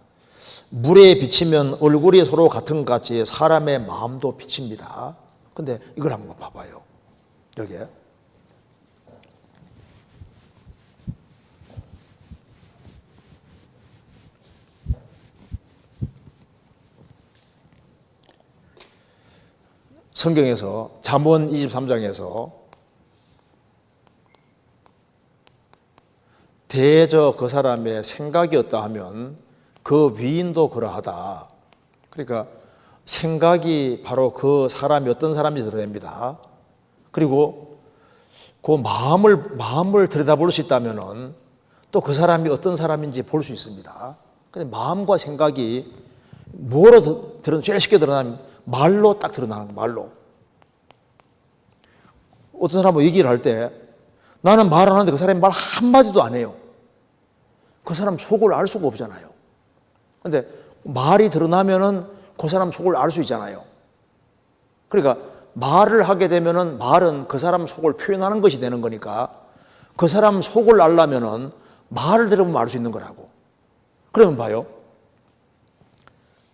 물에 비치면 얼굴이 서로 같은 것 같이 사람의 마음도 비칩니다. 근데 이걸 한번 봐봐요. 여기에 성경에서 잠언 23장에서 대저 그 사람의 생각이었다 하면 그 위인도 그러하다. 그러니까 생각이 바로 그 사람이 어떤 사람인지 드러냅니다. 그리고 그 마음을 들여다볼 수 있다면은 또 그 사람이 어떤 사람인지 볼 수 있습니다. 근데 마음과 생각이 뭐로 제일 쉽게 드러나면 말로 딱 드러나는 거예요. 말로. 어떤 사람은 얘기를 할 때 나는 말 안 하는데 그 사람이 말 한마디도 안 해요. 그 사람 속을 알 수가 없잖아요. 근데 말이 드러나면은 그 사람 속을 알 수 있잖아요. 그러니까 말을 하게 되면은 말은 그 사람 속을 표현하는 것이 되는 거니까 그 사람 속을 알려면은 말을 들으면 알 수 있는 거라고. 그러면 봐요.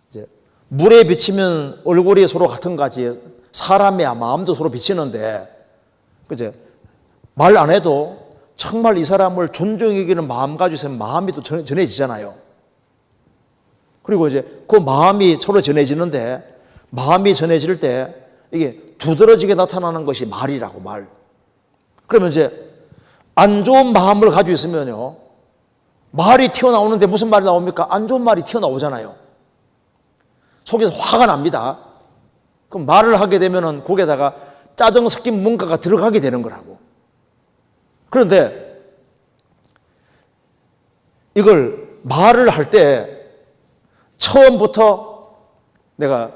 이제 물에 비치면 얼굴이 서로 같은 같이 사람의 마음도 서로 비치는데, 그제 말 안 해도 정말 이 사람을 존중해 여기는 마음 가지고 있으면 마음이 또 전해지잖아요. 그리고 이제 그 마음이 서로 전해지는데, 마음이 전해질 때 이게 두드러지게 나타나는 것이 말이라고, 말. 그러면 이제 안 좋은 마음을 가지고 있으면요, 말이 튀어나오는데 무슨 말이 나옵니까? 안 좋은 말이 튀어나오잖아요. 속에서 화가 납니다. 그럼 말을 하게 되면은 거기에다가 짜증 섞인 뭔가가 들어가게 되는 거라고. 그런데 이걸 말을 할 때 처음부터 내가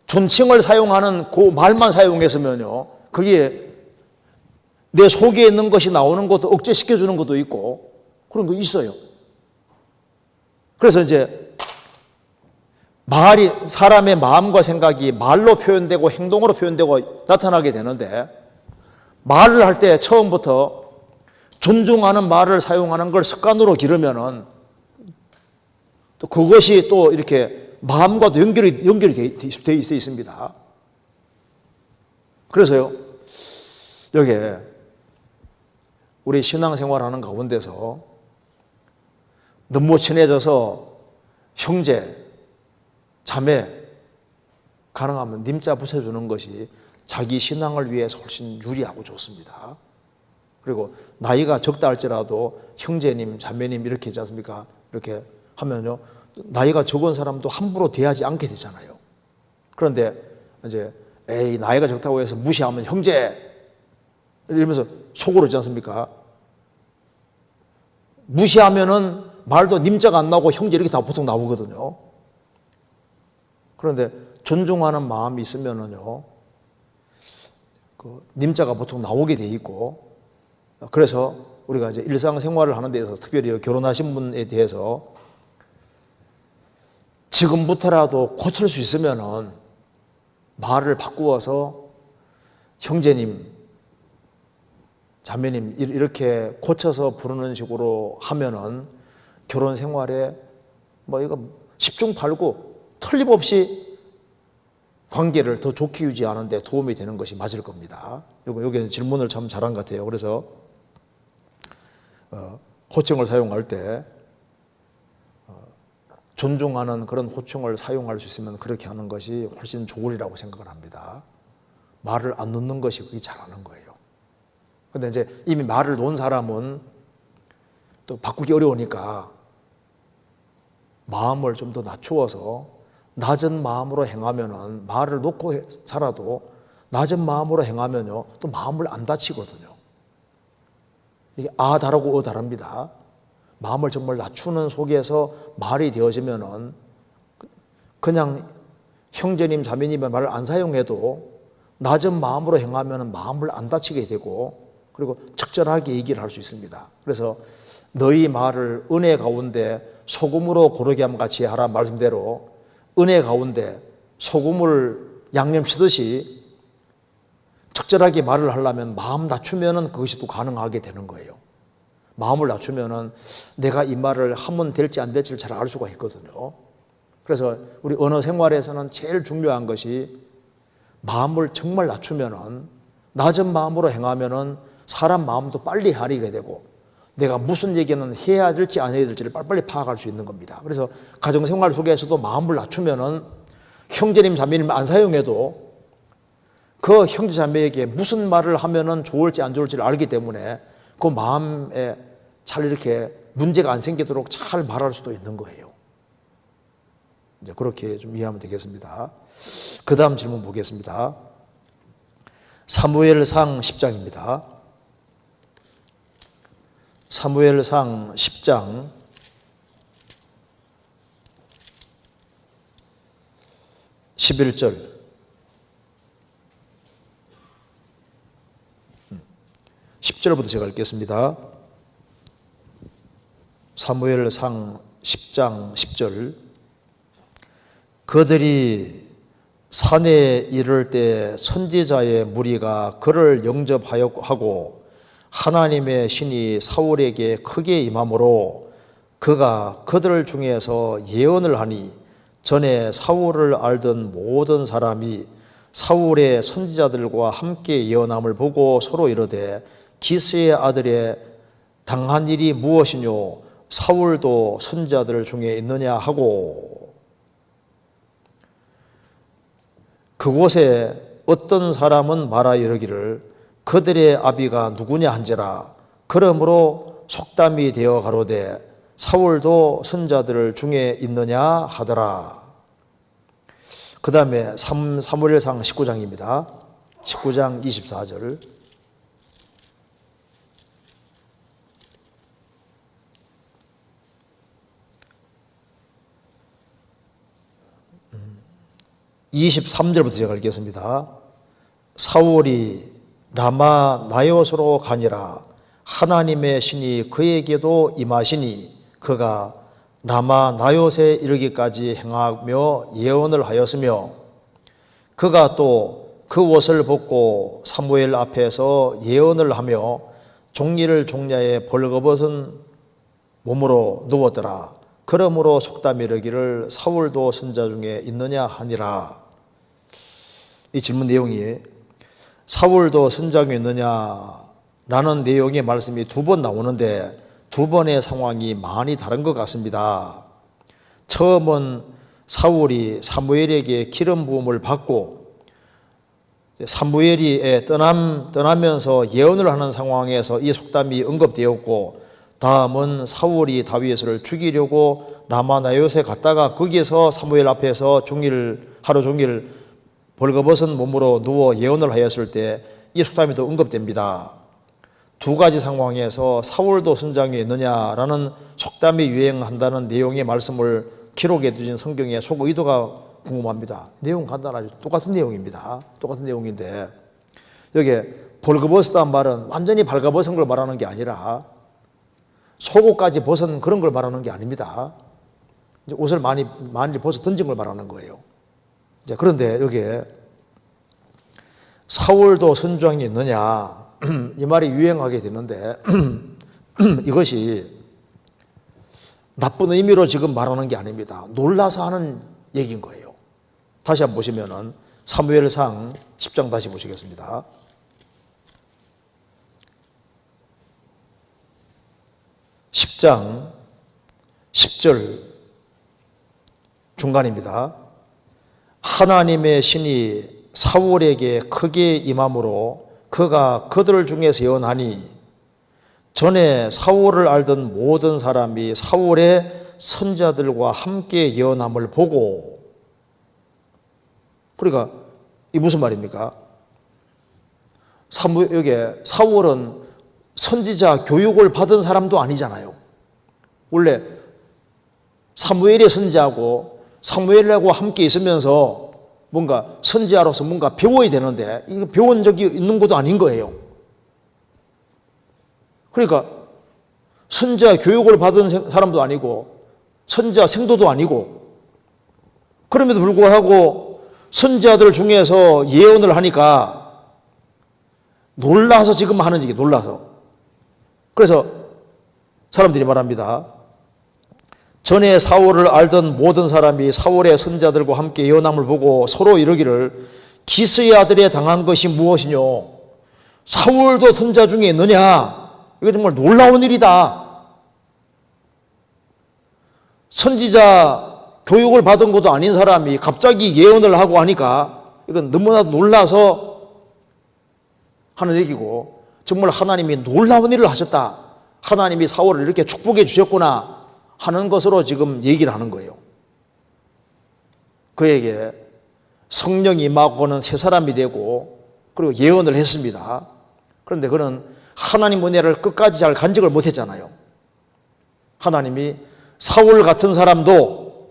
존칭을 사용하는 그 말만 사용했으면요, 그게 내 속에 있는 것이 나오는 것도 억제시켜주는 것도 있고 그런 거 있어요. 그래서 이제 말이, 사람의 마음과 생각이 말로 표현되고 행동으로 표현되고 나타나게 되는데, 말을 할 때 처음부터 존중하는 말을 사용하는 걸 습관으로 기르면은 또 그것이 또 이렇게 마음과도 연결이 돼 있습니다. 그래서요, 여기에 우리 신앙생활하는 가운데서 너무 친해져서 형제, 자매, 가능하면 님자 붙여주는 것이 자기 신앙을 위해서 훨씬 유리하고 좋습니다. 그리고 나이가 적다 할지라도 형제님, 자매님 이렇게 있지 않습니까? 이렇게 하면요, 나이가 적은 사람도 함부로 대하지 않게 되잖아요. 그런데 이제 에이, 나이가 적다고 해서 무시하면 형제 이러면서 속으로 있지 않습니까? 무시하면은 말도 님자가 안 나오고 형제 이렇게 다 보통 나오거든요. 그런데 존중하는 마음이 있으면은요, 그 님자가 보통 나오게 돼 있고, 그래서 우리가 이제 일상생활을 하는 데서 특별히 결혼하신 분에 대해서 지금부터라도 고칠 수 있으면은 말을 바꾸어서 형제님, 자매님 이렇게 고쳐서 부르는 식으로 하면은 결혼 생활에 뭐 이거 10중 8구 틀림없이 관계를 더 좋게 유지하는 데 도움이 되는 것이 맞을 겁니다. 여기는 질문을 참 잘한 것 같아요. 그래서 호칭을 사용할 때 존중하는 그런 호칭을 사용할 수 있으면 그렇게 하는 것이 훨씬 좋으리라고 생각을 합니다. 말을 안 놓는 것이 그게 잘하는 거예요. 그런데 이제 이미 말을 놓은 사람은 또 바꾸기 어려우니까 마음을 좀 더 낮추어서 낮은 마음으로 행하면은, 말을 놓고 살아도 낮은 마음으로 행하면요, 또 마음을 안 다치거든요. 이게 아 다르고 어 다릅니다. 마음을 정말 낮추는 속에서 말이 되어지면은 그냥 형제님, 자매님의 말을 안 사용해도 낮은 마음으로 행하면은 마음을 안 다치게 되고, 그리고 적절하게 얘기를 할 수 있습니다. 그래서 너희 말을 은혜 가운데 소금으로 고르게 함 같이 하라 말씀대로 은혜 가운데 소금을 양념 치듯이 적절하게 말을 하려면 마음 낮추면은 그것이 또 가능하게 되는 거예요. 마음을 낮추면은 내가 이 말을 하면 될지 안 될지를 잘 알 수가 있거든요. 그래서 우리 언어 생활에서는 제일 중요한 것이 마음을 정말 낮추면은, 낮은 마음으로 행하면은 사람 마음도 빨리 헤아리게 되고 내가 무슨 얘기는 해야 될지 안 해야 될지를 빨리빨리 파악할 수 있는 겁니다. 그래서 가정생활 속에서도 마음을 낮추면은 형제님, 자매님 안 사용해도 그 형제, 자매에게 무슨 말을 하면은 좋을지 안 좋을지를 알기 때문에 그 마음에 잘 이렇게 문제가 안 생기도록 잘 말할 수도 있는 거예요. 이제 그렇게 좀 이해하면 되겠습니다. 그 다음 질문 보겠습니다. 사무엘상 10장입니다. 사무엘상 10장 11절 10절부터 제가 읽겠습니다. 사무엘상 10장 10절 그들이 산에 이를 때 선지자의 무리가 그를 영접하고 하나님의 신이 사울에게 크게 임함으로 그가 그들 중에서 예언을 하니 전에 사울을 알던 모든 사람이 사울의 선지자들과 함께 예언함을 보고 서로 이르되 기스의 아들의 당한 일이 무엇이뇨 사울도 선지자들 중에 있느냐 하고 그곳에 어떤 사람은 말하 이르기를 그들의 아비가 누구냐 한지라 그러므로 속담이 되어 가로되 사울도 선지자들 중에 있느냐 하더라. 그 다음에 사무엘상 19장입니다. 19장 24절. (23절부터) 제가 읽겠습니다. 사울이 라마 나요스로 가니라 하나님의 신이 그에게도 임하시니 그가 라마 나요스에 이르기까지 행하며 예언을 하였으며 그가 또 그 옷을 벗고 사무엘 앞에서 예언을 하며 종리를 종려에 벌거벗은 몸으로 누웠더라. 그러므로 속담이 이르기를 사울도 선지자 중에 있느냐 하니라. 이 질문 내용이 사울도 선지자 중에 있느냐라는 내용의 말씀이 두 번 나오는데 두 번의 상황이 많이 다른 것 같습니다. 처음은 사울이 사무엘에게 기름 부음을 받고 사무엘이 떠나면서 예언을 하는 상황에서 이 속담이 언급되었고 다음은 사울이 다윗을 죽이려고 라마나요스에 갔다가 거기에서 사무엘 앞에서 하루 종일 벌거벗은 몸으로 누워 예언을 하였을 때 이 속담이 또 언급됩니다. 두 가지 상황에서 사울도 선지자에 있느냐라는 속담이 유행한다는 내용의 말씀을 기록해 두신 성경의 속 의도가 궁금합니다. 내용 간단하죠. 똑같은 내용입니다. 똑같은 내용인데 여기에 벌거벗었다는 말은 완전히 발가벗은 걸 말하는 게 아니라 속옷까지 벗은 그런 걸 말하는 게 아닙니다. 이제 옷을 많이 벗어 던진 걸 말하는 거예요. 이제 그런데 여기에 사울도 선지자에 있느냐 이 말이 유행하게 되는데 이것이 나쁜 의미로 지금 말하는 게 아닙니다. 놀라서 하는 얘기인 거예요. 다시 한번 보시면은 사무엘상 10장 다시 보시겠습니다. 10장 10절 중간입니다. 하나님의 신이 사울에게 크게 임함으로 그가 그들 중에서 예언하니 전에 사울을 알던 모든 사람이 사울의 선지자들과 함께 예언함을 보고 그러니까 이 무슨 말입니까? 여기에 사울은 선지자 교육을 받은 사람도 아니잖아요. 원래 사무엘이 선지자고 사무엘하고 함께 있으면서 뭔가 선지자로서 뭔가 배워야 되는데 이거 배운 적이 있는 것도 아닌 거예요. 그러니까 선지자 교육을 받은 사람도 아니고 선지자 생도도 아니고 그럼에도 불구하고 선지자들 중에서 예언을 하니까 놀라서 지금 하는 얘기 놀라서 그래서 사람들이 말합니다. 전에 사울을 알던 모든 사람이 사울의 선지자들과 함께 예언함을 보고 서로 이르기를 기스의 아들에 당한 것이 무엇이뇨 사울도 선지자 중에 있느냐 이거 정말 놀라운 일이다. 선지자 교육을 받은 것도 아닌 사람이 갑자기 예언을 하고 하니까 이건 너무나도 놀라서 하는 얘기고 정말 하나님이 놀라운 일을 하셨다. 하나님이 사울을 이렇게 축복해 주셨구나 하는 것으로 지금 얘기를 하는 거예요. 그에게 성령이 임하고는 새 사람이 되고 그리고 예언을 했습니다. 그런데 그는 하나님 은혜를 끝까지 잘 간직을 못했잖아요. 하나님이 사울 같은 사람도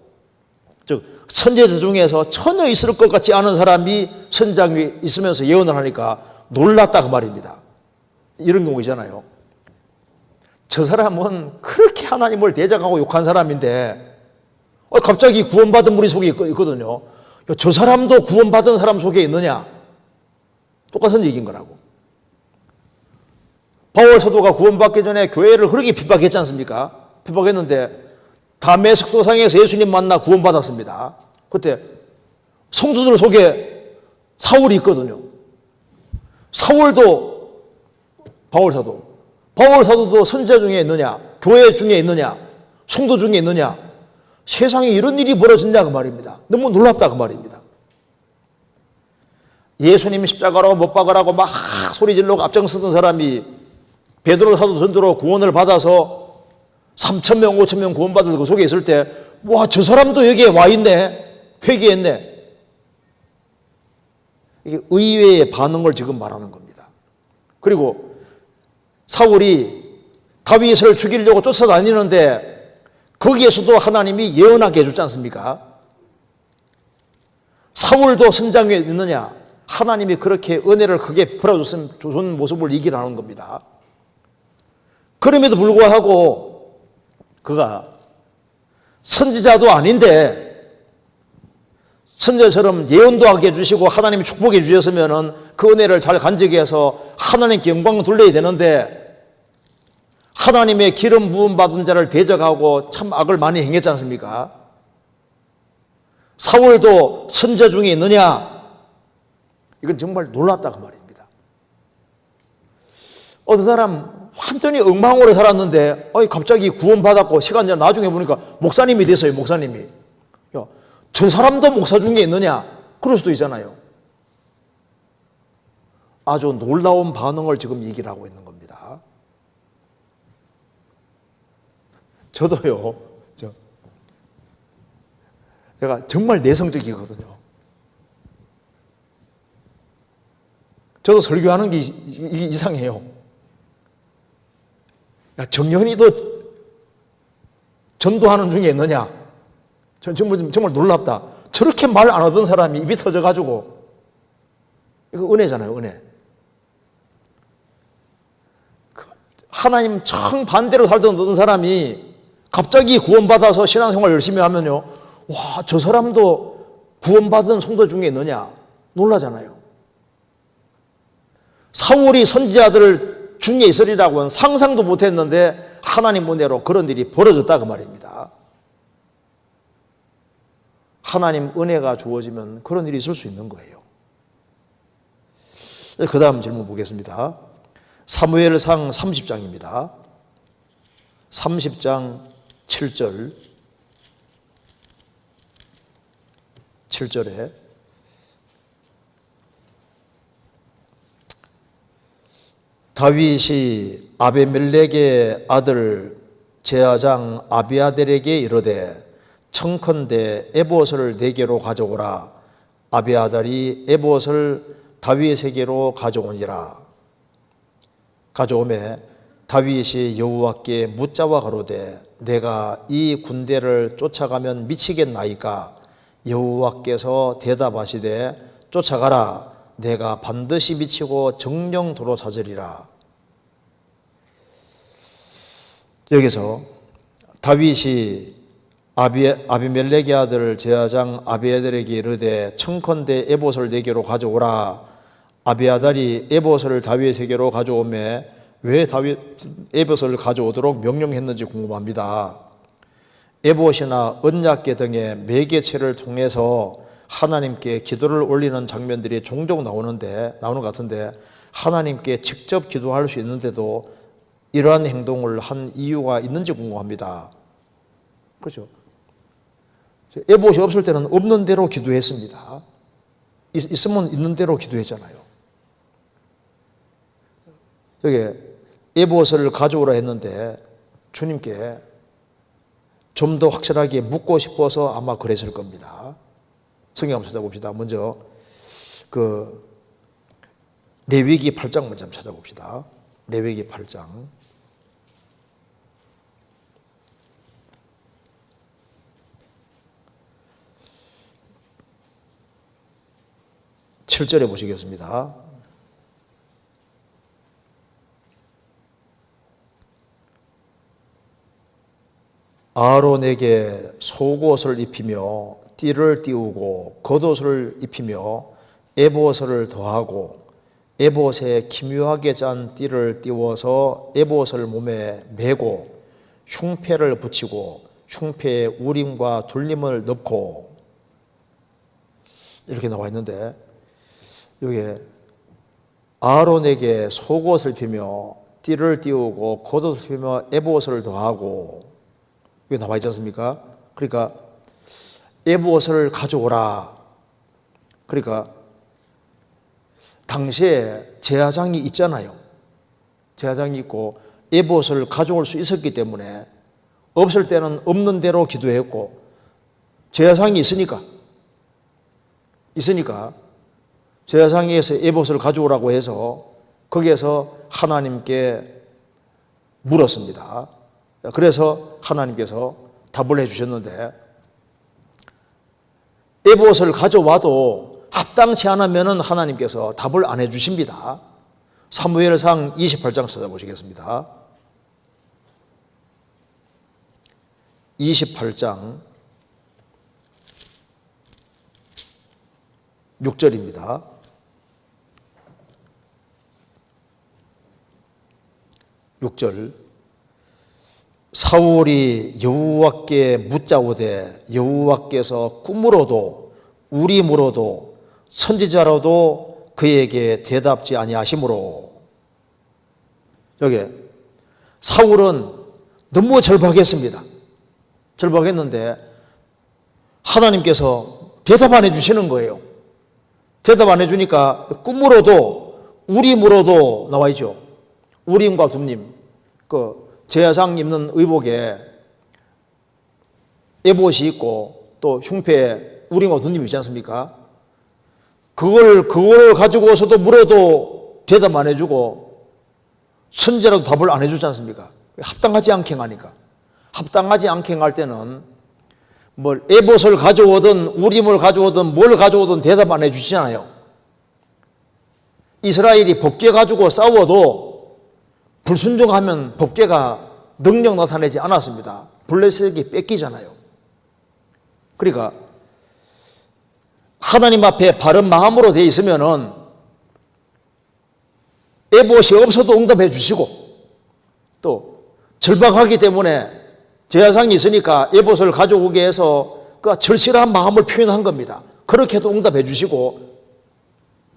즉 선지자 중에서 전혀 있을 것 같지 않은 사람이 선지자에 있으면서 예언을 하니까 놀랐다 그 말입니다. 이런 경우이잖아요. 저 사람은 그렇게 하나님을 대적하고 욕한 사람인데 갑자기 구원받은 무리 속에 있거든요. 저 사람도 구원받은 사람 속에 있느냐? 똑같은 얘기인 거라고. 바울 사도가 구원받기 전에 교회를 그렇게 핍박했지 않습니까? 핍박했는데 담에색 도상에서 예수님 만나 구원받았습니다. 그때 성도들 속에 사울이 있거든요. 사울도 바울 사도도 선지자 중에 있느냐, 교회 중에 있느냐, 성도 중에 있느냐, 세상에 이런 일이 벌어졌냐 그 말입니다. 너무 놀랍다 그 말입니다. 예수님이 십자가로 못 박으라고 막 소리 지르고 앞장서던 사람이 베드로 사도 전도로 구원을 받아서 3,000명, 5,000명 구원받을 그 속에 있을 때, 와, 저 사람도 여기에 와 있네. 회개했네. 이게 의외의 반응을 지금 말하는 겁니다. 그리고 사울이 다윗을 죽이려고 쫓아다니는데 거기에서도 하나님이 예언하게 해주지 않습니까? 사울도 선장에 있느냐? 하나님이 그렇게 은혜를 크게 풀어준 모습을 얘기하는 겁니다. 그럼에도 불구하고 그가 선지자도 아닌데 선지자처럼 예언도 하게 해주시고 하나님이 축복해 주셨으면 그 은혜를 잘 간직해서 하나님께 영광을 돌려야 되는데 하나님의 기름 부음 받은 자를 대적하고 참 악을 많이 행했지 않습니까? 사울도 선지자 중에 있느냐? 이건 정말 놀랍다 그 말입니다. 어떤 사람 완전히 엉망으로 살았는데 갑자기 구원받았고 시간 지나 나중에 보니까 목사님이 됐어요. 목사님이. 야, 저 사람도 목사 중에 있느냐? 그럴 수도 있잖아요. 아주 놀라운 반응을 지금 얘기를 하고 있는 겁니다. 저도요. 제가 정말 내성적이거든요. 저도 설교하는 게 이상해요. 야, 정연이도 전도하는 중에 있느냐? 정말 놀랍다. 저렇게 말 안 하던 사람이 입이 터져가지고, 이거 은혜잖아요, 은혜. 하나님 정반대로 살던 어떤 사람이 갑자기 구원받아서 신앙생활 열심히 하면요, 와, 저 사람도 구원받은 성도 중에 있느냐? 놀라잖아요. 사울이 선지자들 중에 있으리라고는 상상도 못했는데 하나님 은혜로 그런 일이 벌어졌다 그 말입니다. 하나님 은혜가 주어지면 그런 일이 있을 수 있는 거예요. 그 다음 질문 보겠습니다. 사무엘상 30장입니다. 30장 7절에 다윗이 아비멜렉의 아들 제사장 아비아달에게 이르되 청컨대 에봇을 네개로 가져오라. 아비아달이 에봇을 다윗에게로 가져오니라. 가져오매 다윗이 여호와께 묻자와 가로되 내가 이 군대를 쫓아가면 미치겠나이까? 여호와께서 대답하시되 쫓아가라. 내가 반드시 미치고 정령도로 찾으리라. 여기서 다윗이 아비멜렉의 아들 제사장 아비아달에게 이르되 청컨대 에봇을 네개로 가져오라. 아비아달이 에봇을 다윗에게로 가져오매 왜 다윗 에봇을 가져오도록 명령했는지 궁금합니다. 에봇이나 언약궤 등의 매개체를 통해서 하나님께 기도를 올리는 장면들이 종종 나오는 것 같은데 하나님께 직접 기도할 수 있는데도 이러한 행동을 한 이유가 있는지 궁금합니다. 그렇죠? 에봇이 없을 때는 없는 대로 기도했습니다. 있으면 있는 대로 기도했잖아요. 여기 에봇을 가져오라 했는데 주님께 좀 더 확실하게 묻고 싶어서 아마 그랬을 겁니다. 성경 한번 찾아봅시다. 먼저 레위기 8장 먼저 한번 찾아봅시다. 레위기 8장 7절에 보시겠습니다. 아론에게 속옷을 입히며 띠를 띄우고 겉옷을 입히며 에봇을 더하고 에봇에 기묘하게 짠 띠를 띄워서 에봇을 몸에 메고 흉패를 붙이고 흉패에 우림과 둘림을 넣고 이렇게 나와 있는데, 여기에 아론에게 속옷을 피며 띠를 띄우고 겉옷을 피며 에봇을 더하고, 이게 나와 있지 않습니까? 그러니까 에봇을 가져오라. 그러니까 당시에 제사장이 있잖아요. 제사장이 있고 에봇을 가져올 수 있었기 때문에 없을 때는 없는 대로 기도했고, 제사장이 있으니까 제사장에서 에봇을 가져오라고 해서 거기에서 하나님께 물었습니다. 그래서 하나님께서 답을 해주셨는데, 에봇을 가져와도 합당치 않으면 하나님께서 답을 안 해주십니다. 사무엘상 28장 찾아보시겠습니다. 28장 6절입니다. 6절. 사울이 여호와께 묻자오되 여호와께서 꿈으로도 우림으로도 선지자로도 그에게 대답지 아니하시므로. 여기 사울은 너무 절박했습니다. 절박했는데 하나님께서 대답 안 해주시는 거예요. 대답 안 해주니까 꿈으로도 우림으로도 나와 있죠. 우림과 둠림, 그 제사장 입는 의복에 에봇이 있고 또 흉패에 우림과 둠림이 있지 않습니까? 그걸 가지고서도 물어도 대답 안 해주고 선지자라도 답을 안 해주지 않습니까? 합당하지 않게 행하니까. 합당하지 않게 행할 때는 뭐 에봇을 가져오든 우림을 가져오든 뭘 가져오든 대답 안 해주시잖아요. 이스라엘이 법궤 가지고 싸워도 불순종하면 법궤가 능력 나타내지 않았습니다. 블레셋에게 뺏기잖아요. 그러니까 하나님 앞에 바른 마음으로 되어 있으면은 에봇이 없어도 응답해 주시고, 또 절박하기 때문에 제사장이 있으니까 에봇을 가져오게 해서 그 절실한 마음을 표현한 겁니다. 그렇게 해도 응답해 주시고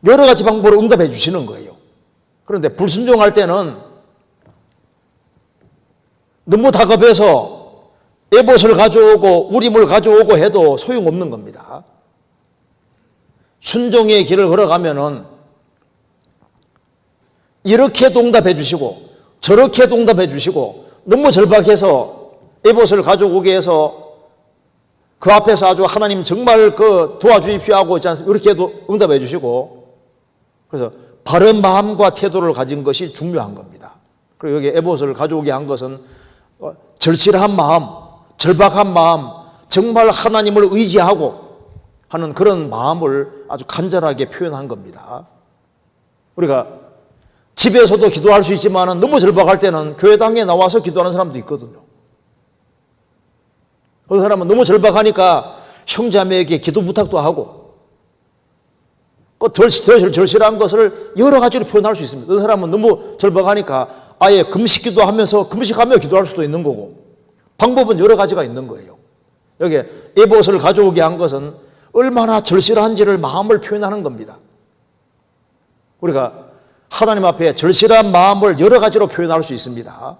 여러 가지 방법으로 응답해 주시는 거예요. 그런데 불순종할 때는 너무 다급해서 에봇을 가져오고 우림을 가져오고 해도 소용없는 겁니다. 순종의 길을 걸어가면은 이렇게도 응답해 주시고 저렇게도 응답해 주시고, 너무 절박해서 에봇을 가져오게 해서 그 앞에서 아주 하나님 정말 그 도와주십시오 하고 있지 않습니까? 이렇게 해도 응답해 주시고, 그래서 바른 마음과 태도를 가진 것이 중요한 겁니다. 그리고 여기 에봇을 가져오게 한 것은 절실한 마음, 절박한 마음, 정말 하나님을 의지하고 하는 그런 마음을 아주 간절하게 표현한 겁니다. 우리가 집에서도 기도할 수 있지만 너무 절박할 때는 교회당에 나와서 기도하는 사람도 있거든요. 어떤 사람은 너무 절박하니까 형제자매에게 기도 부탁도 하고, 덜 절실한 것을 여러 가지로 표현할 수 있습니다. 어떤 사람은 너무 절박하니까 아예 금식기도 하면서 금식하며 기도할 수도 있는 거고, 방법은 여러 가지가 있는 거예요. 여기 에봇을 가져오게 한 것은 얼마나 절실한지를 마음을 표현하는 겁니다. 우리가 하나님 앞에 절실한 마음을 여러 가지로 표현할 수 있습니다.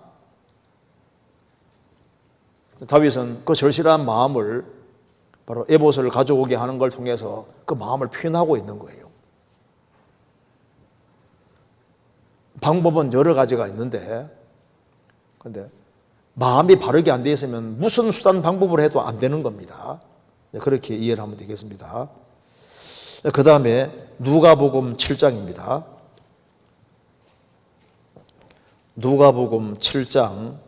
다윗은 그 절실한 마음을 바로 에봇을 가져오게 하는 걸 통해서 그 마음을 표현하고 있는 거예요. 방법은 여러 가지가 있는데, 그런데 마음이 바르게 안 돼 있으면 무슨 수단 방법을 해도 안 되는 겁니다. 그렇게 이해를 하면 되겠습니다. 그 다음에 누가복음 7장입니다. 누가복음 7장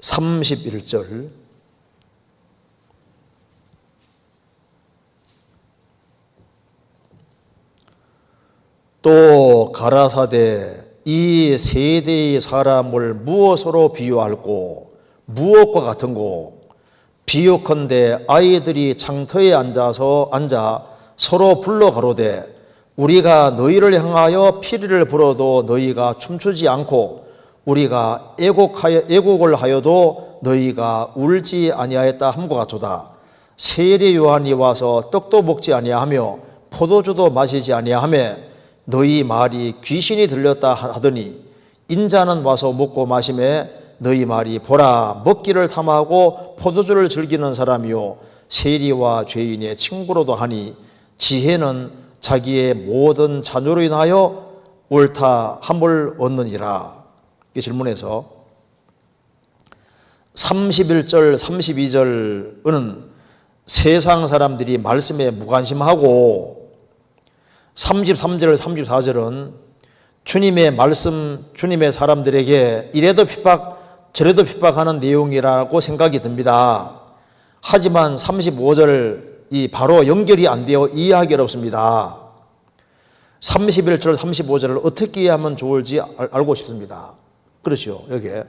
31절. 또 가라사대 이 세대의 사람을 무엇으로 비유할꼬? 무엇과 같은고? 비유컨대 아이들이 장터에 앉아 서로 불러 가로되 우리가 너희를 향하여 피리를 불어도 너희가 춤추지 않고 우리가 애곡을 하여도 너희가 울지 아니하였다 함과 같도다. 세례 요한이 와서 떡도 먹지 아니하며 포도주도 마시지 아니하며 너희 말이 귀신이 들렸다 하더니 인자는 와서 먹고 마시매 너희 말이 보라 먹기를 탐하고 포도주를 즐기는 사람이요 세리와 죄인의 친구로도 하니 지혜는 자기의 모든 자녀로 인하여 옳다 함을 얻느니라. 이 질문에서 31절 32절은 세상 사람들이 말씀에 무관심하고 33절 34절은 주님의 말씀, 주님의 사람들에게 이래도 핍박 저래도 핍박하는 내용이라고 생각이 듭니다. 하지만 35절이 바로 연결이 안 되어 이해하기 어렵습니다. 31절 35절을 어떻게 이해하면 좋을지 알고 싶습니다. 그렇죠. 여기에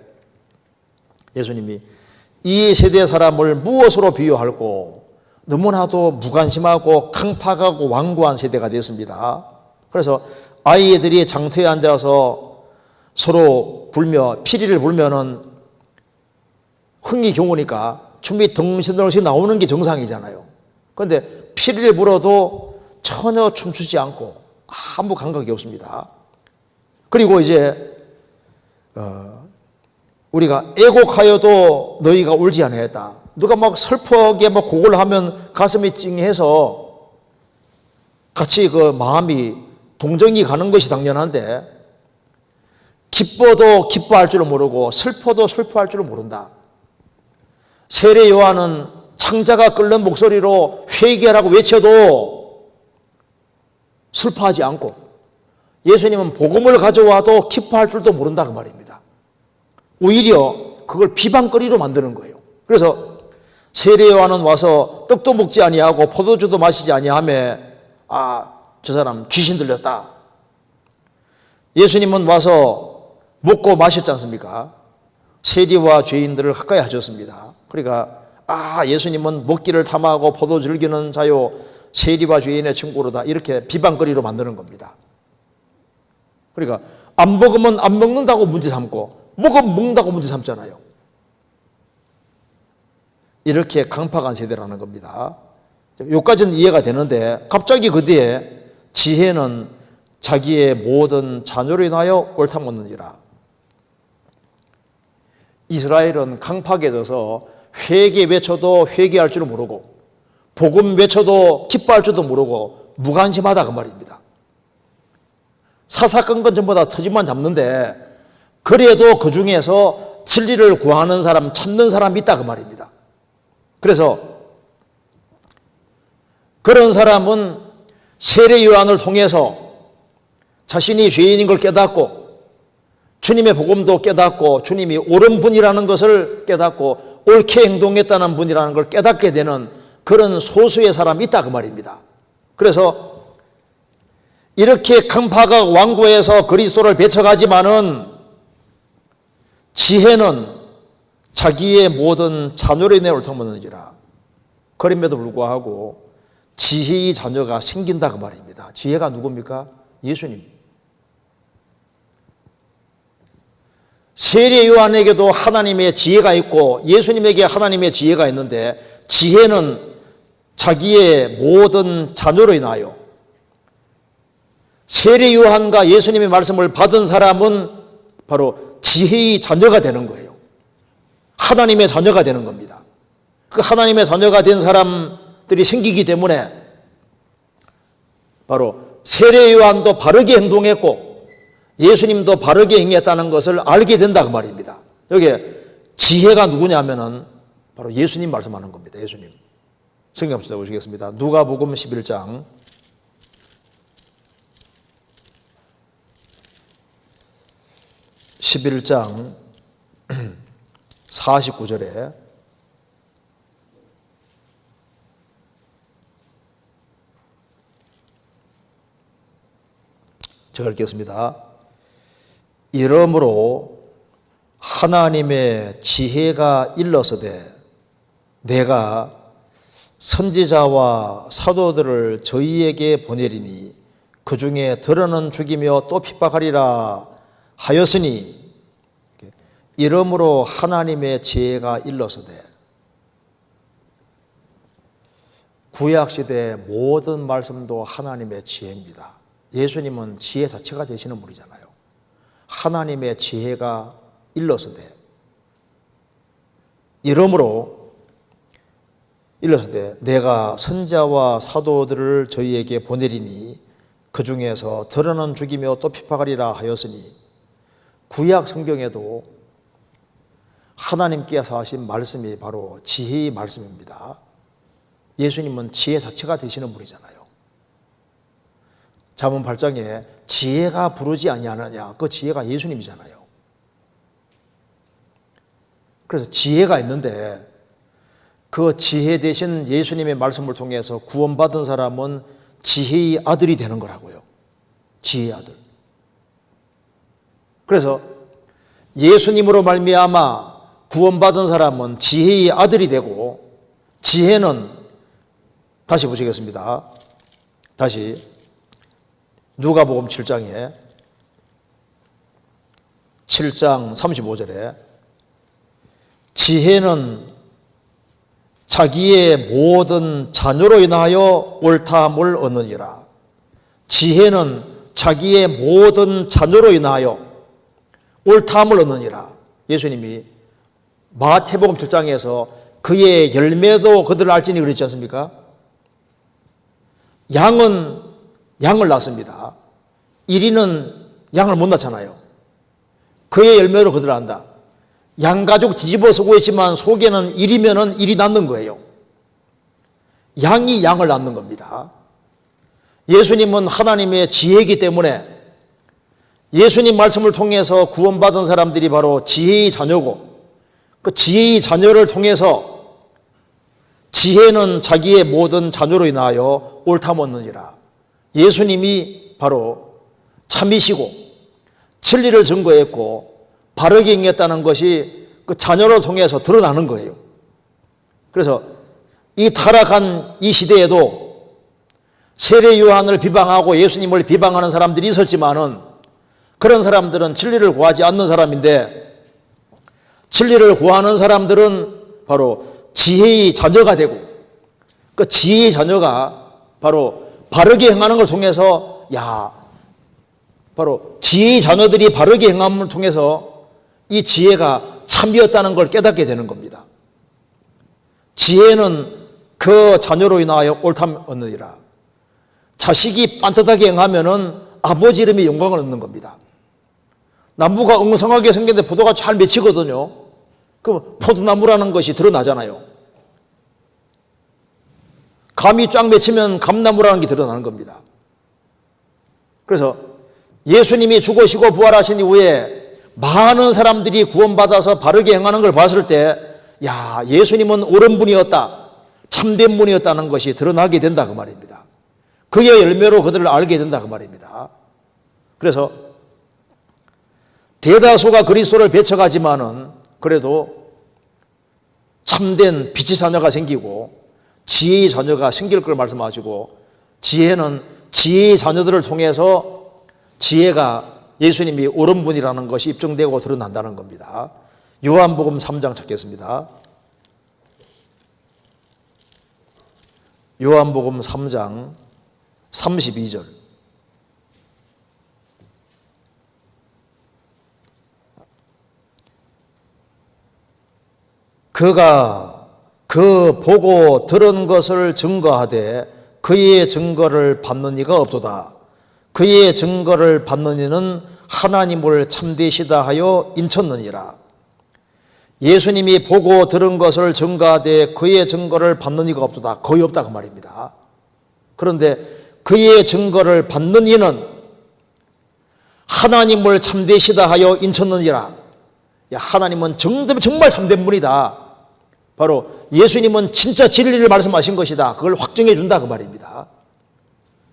예수님이 이 세대 사람을 무엇으로 비유할고 너무나도 무관심하고 강팍하고 완고한 세대가 됐습니다. 그래서 아이들이 장터에 앉아서 서로 불며 피리를 불면은 흥이 겨우니까 춤이 덩실덩실 나오는 게 정상이잖아요. 그런데 피리를 불어도 전혀 춤추지 않고 아무 감각이 없습니다. 그리고 이제 우리가 애곡하여도 너희가 울지 아니하였다. 누가 막 슬프게 막 곡을 하면 가슴이 찡해서 같이 그 마음이 동정이 가는 것이 당연한데 기뻐도 기뻐할 줄을 모르고 슬퍼도 슬퍼할 줄을 모른다. 세례 요한은 창자가 끓는 목소리로 회개하라고 외쳐도 슬퍼하지 않고 예수님은 복음을 가져와도 기뻐할 줄도 모른다 그 말입니다. 오히려 그걸 비방거리로 만드는 거예요. 그래서 세례 요한은 와서 떡도 먹지 아니하고 포도주도 마시지 아니하며 저 사람 귀신 들렸다. 예수님은 와서 먹고 마셨지 않습니까? 세리와 죄인들을 가까이 하셨습니다. 그러니까 예수님은 먹기를 탐하고 포도 즐기는 자요 세리와 죄인의 친구로다 이렇게 비방거리로 만드는 겁니다. 그러니까 안 먹으면 안 먹는다고 문제 삼고 먹으면 먹는다고 문제 삼잖아요. 이렇게 강팍한 세대라는 겁니다. 여기까지는 이해가 되는데 갑자기 그 뒤에 지혜는 자기의 모든 자녀로 인하여 옳다 못느니라. 이스라엘은 강팍해져서 회개 외쳐도 회개할 줄을 모르고 복음 외쳐도 기뻐할 줄도 모르고 무관심하다 그 말입니다. 사사건건 전부 다 터집만 잡는데 그래도 그 중에서 진리를 구하는 사람 찾는 사람이 있다 그 말입니다. 그래서 그런 사람은 세례 요한을 통해서 자신이 죄인인 걸 깨닫고 주님의 복음도 깨닫고 주님이 옳은 분이라는 것을 깨닫고 옳게 행동했다는 분이라는 걸 깨닫게 되는 그런 소수의 사람이 있다 그 말입니다. 그래서 이렇게 강팍하고 완고해서 그리스도를 배척하지만은 지혜는 자기의 모든 자녀로 인해 옳다 못느니라. 그럼에도 불구하고 지혜의 자녀가 생긴다 그 말입니다. 지혜가 누굽니까? 예수님. 세례 요한에게도 하나님의 지혜가 있고 예수님에게 하나님의 지혜가 있는데 지혜는 자기의 모든 자녀로 인하여 세례 요한과 예수님의 말씀을 받은 사람은 바로 지혜의 자녀가 되는 거예요. 하나님의 자녀가 되는 겁니다. 그 하나님의 자녀가 된 사람들이 생기기 때문에 바로 세례 요한도 바르게 행동했고 예수님도 바르게 행했다는 것을 알게 된다 그 말입니다. 여기에 지혜가 누구냐면은 바로 예수님 말씀하는 겁니다. 예수님. 성경 한번 보시겠습니다. 누가복음 11장 11장 49절에 제가 읽겠습니다. 이러므로 하나님의 지혜가 일러서되 내가 선지자와 사도들을 저희에게 보내리니 그 중에 더러는 죽이며 또 핍박하리라 하였으니 이러므로 하나님의 지혜가 일러서되. 구약시대의 모든 말씀도 하나님의 지혜입니다. 예수님은 지혜 자체가 되시는 분이잖아요. 하나님의 지혜가 일러서되. 이러므로 일러서되 내가 선지자와 사도들을 저희에게 보내리니 그 중에서 더러는 죽이며 또 핍박하리라 하였으니, 구약 성경에도 하나님께서 하신 말씀이 바로 지혜의 말씀입니다. 예수님은 지혜 자체가 되시는 분이잖아요. 잠언 8장에 지혜가 부르지 아니하느냐, 그 지혜가 예수님이잖아요. 그래서 지혜가 있는데 그 지혜 대신 예수님의 말씀을 통해서 구원받은 사람은 지혜의 아들이 되는 거라고요. 지혜의 아들. 그래서 예수님으로 말미암아 구원받은 사람은 지혜의 아들이 되고, 지혜는 다시 보시겠습니다. 다시 누가복음 7장 35절에 지혜는 자기의 모든 자녀로 인하여 옳다함을 얻느니라. 지혜는 자기의 모든 자녀로 인하여 옳다함을 얻느니라. 예수님이 마태복음 7장에서 그의 열매도 그들을 알지니 그랬지 않습니까? 양은 양을 낳습니다. 이리는 양을 못 낳잖아요. 그의 열매로 그들을 안다. 양가죽 뒤집어 쓰고 있지만 속에는 일이면은 일이 낳는 거예요. 양이 양을 낳는 겁니다. 예수님은 하나님의 지혜이기 때문에 예수님 말씀을 통해서 구원받은 사람들이 바로 지혜의 자녀고, 그 지혜의 자녀를 통해서 지혜는 자기의 모든 자녀로 인하여 옳다함 얻느니라. 예수님이 바로 참이시고 진리를 증거했고 바르게 행했다는 것이 그 자녀를 통해서 드러나는 거예요. 그래서 이 타락한 이 시대에도 세례 요한을 비방하고 예수님을 비방하는 사람들이 있었지만은, 그런 사람들은 진리를 구하지 않는 사람인데, 진리를 구하는 사람들은 바로 지혜의 자녀가 되고, 그 지혜의 자녀가 바로 바르게 행하는 걸 통해서, 바로 지혜의 자녀들이 바르게 행함을 통해서 이 지혜가 참이었다는 걸 깨닫게 되는 겁니다. 지혜는 그 자녀로 인하여 옳다함을 얻느니라. 자식이 빤듯하게 행하면은 아버지 이름의 영광을 얻는 겁니다. 나무가 엉성하게 생겼는데 포도가 잘 맺히거든요. 그럼 포도나무라는 것이 드러나잖아요. 감이 쫙 맺히면 감나무라는 게 드러나는 겁니다. 그래서 예수님이 죽으시고 부활하신 이후에 많은 사람들이 구원받아서 바르게 행하는 걸 봤을 때, 예수님은 옳은 분이었다, 참된 분이었다는 것이 드러나게 된다 그 말입니다. 그의 열매로 그들을 알게 된다 그 말입니다. 그래서 대다수가 그리스도를 배척하지만은 그래도 참된 빛의 자녀가 생기고 지혜의 자녀가 생길 걸 말씀하시고, 지혜는 지혜의 자녀들을 통해서 지혜가 예수님이 옳은 분이라는 것이 입증되고 드러난다는 겁니다. 요한복음 3장 찾겠습니다. 요한복음 3장 32절. 그가 그 보고 들은 것을 증거하되 그의 증거를 받는 이가 없도다. 그의 증거를 받는 이는 하나님을 참되시다 하여 인쳤느니라. 예수님이 보고 들은 것을 증거하되 그의 증거를 받는 이가 없도다. 거의 없다 그 말입니다. 그런데 그의 증거를 받는 이는 하나님을 참되시다 하여 인쳤느니라. 하나님은 정말 참된 분이다. 바로 예수님은 진짜 진리를 말씀하신 것이다. 그걸 확정해 준다 그 말입니다.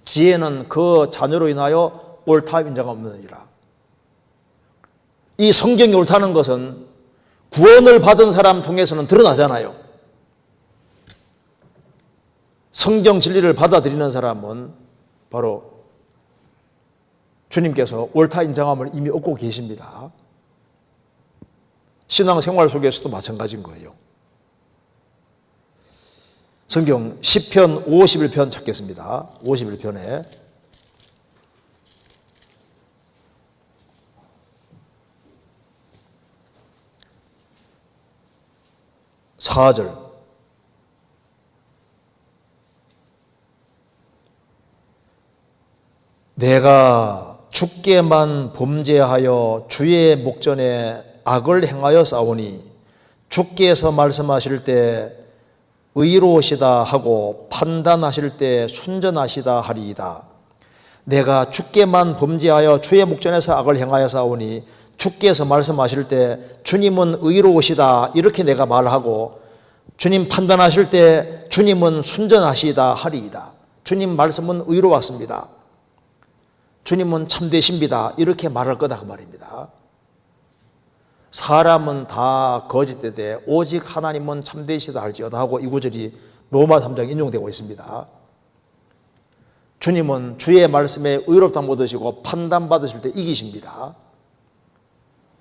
지혜는 그 자녀로 인하여 옳다 인자가 없느니라. 이 성경이 옳다는 것은 구원을 받은 사람 통해서는 드러나잖아요. 성경 진리를 받아들이는 사람은 바로 주님께서 옳다 인정함을 이미 얻고 계십니다. 신앙생활 속에서도 마찬가지인 거예요. 성경 시편 51편 찾겠습니다. 51편에 4절 내가 주께만 범죄하여 주의 목전에 악을 행하여 싸우니 주께서 말씀하실 때 의로우시다 하고 판단하실 때 순전하시다 하리이다. 내가 주께만 범죄하여 주의 목전에서 악을 행하여 싸우니 주께서 말씀하실 때 주님은 의로우시다 이렇게 내가 말하고 주님 판단하실 때 주님은 순전하시다 하리이다. 주님 말씀은 의로웠습니다. 주님은 참되십니다. 이렇게 말할 거다 그 말입니다. 사람은 다 거짓되되 오직 하나님은 참되시다 할지어다 하고 이 구절이 로마 3장 인용되고 있습니다. 주님은 주의 말씀에 의롭다함 얻으시고 판단받으실 때 이기십니다.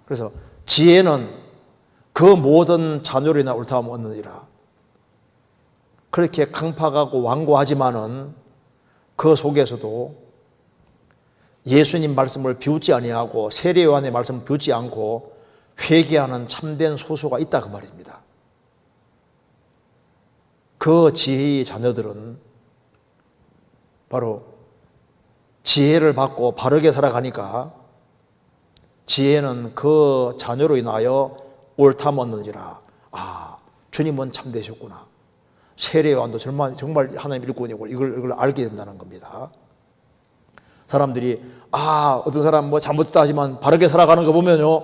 그래서 지혜는 그 모든 자녀로나 옳다함 얻느니라. 그렇게 강팍하고 완고하지만은 그 속에서도 예수님 말씀을 비웃지 아니하고 세례 요한의 말씀을 비웃지 않고 회개하는 참된 소수가 있다 그 말입니다. 그 지혜의 자녀들은 바로 지혜를 받고 바르게 살아가니까 지혜는 그 자녀로 인하여 옳다함 얻느니라. 아, 주님은 참되셨구나. 세례 요한도 정말 하나님 일꾼이고 이걸 알게 된다는 겁니다. 사람들이 어떤 사람 뭐 잘못했다 하지만 바르게 살아가는 거 보면요,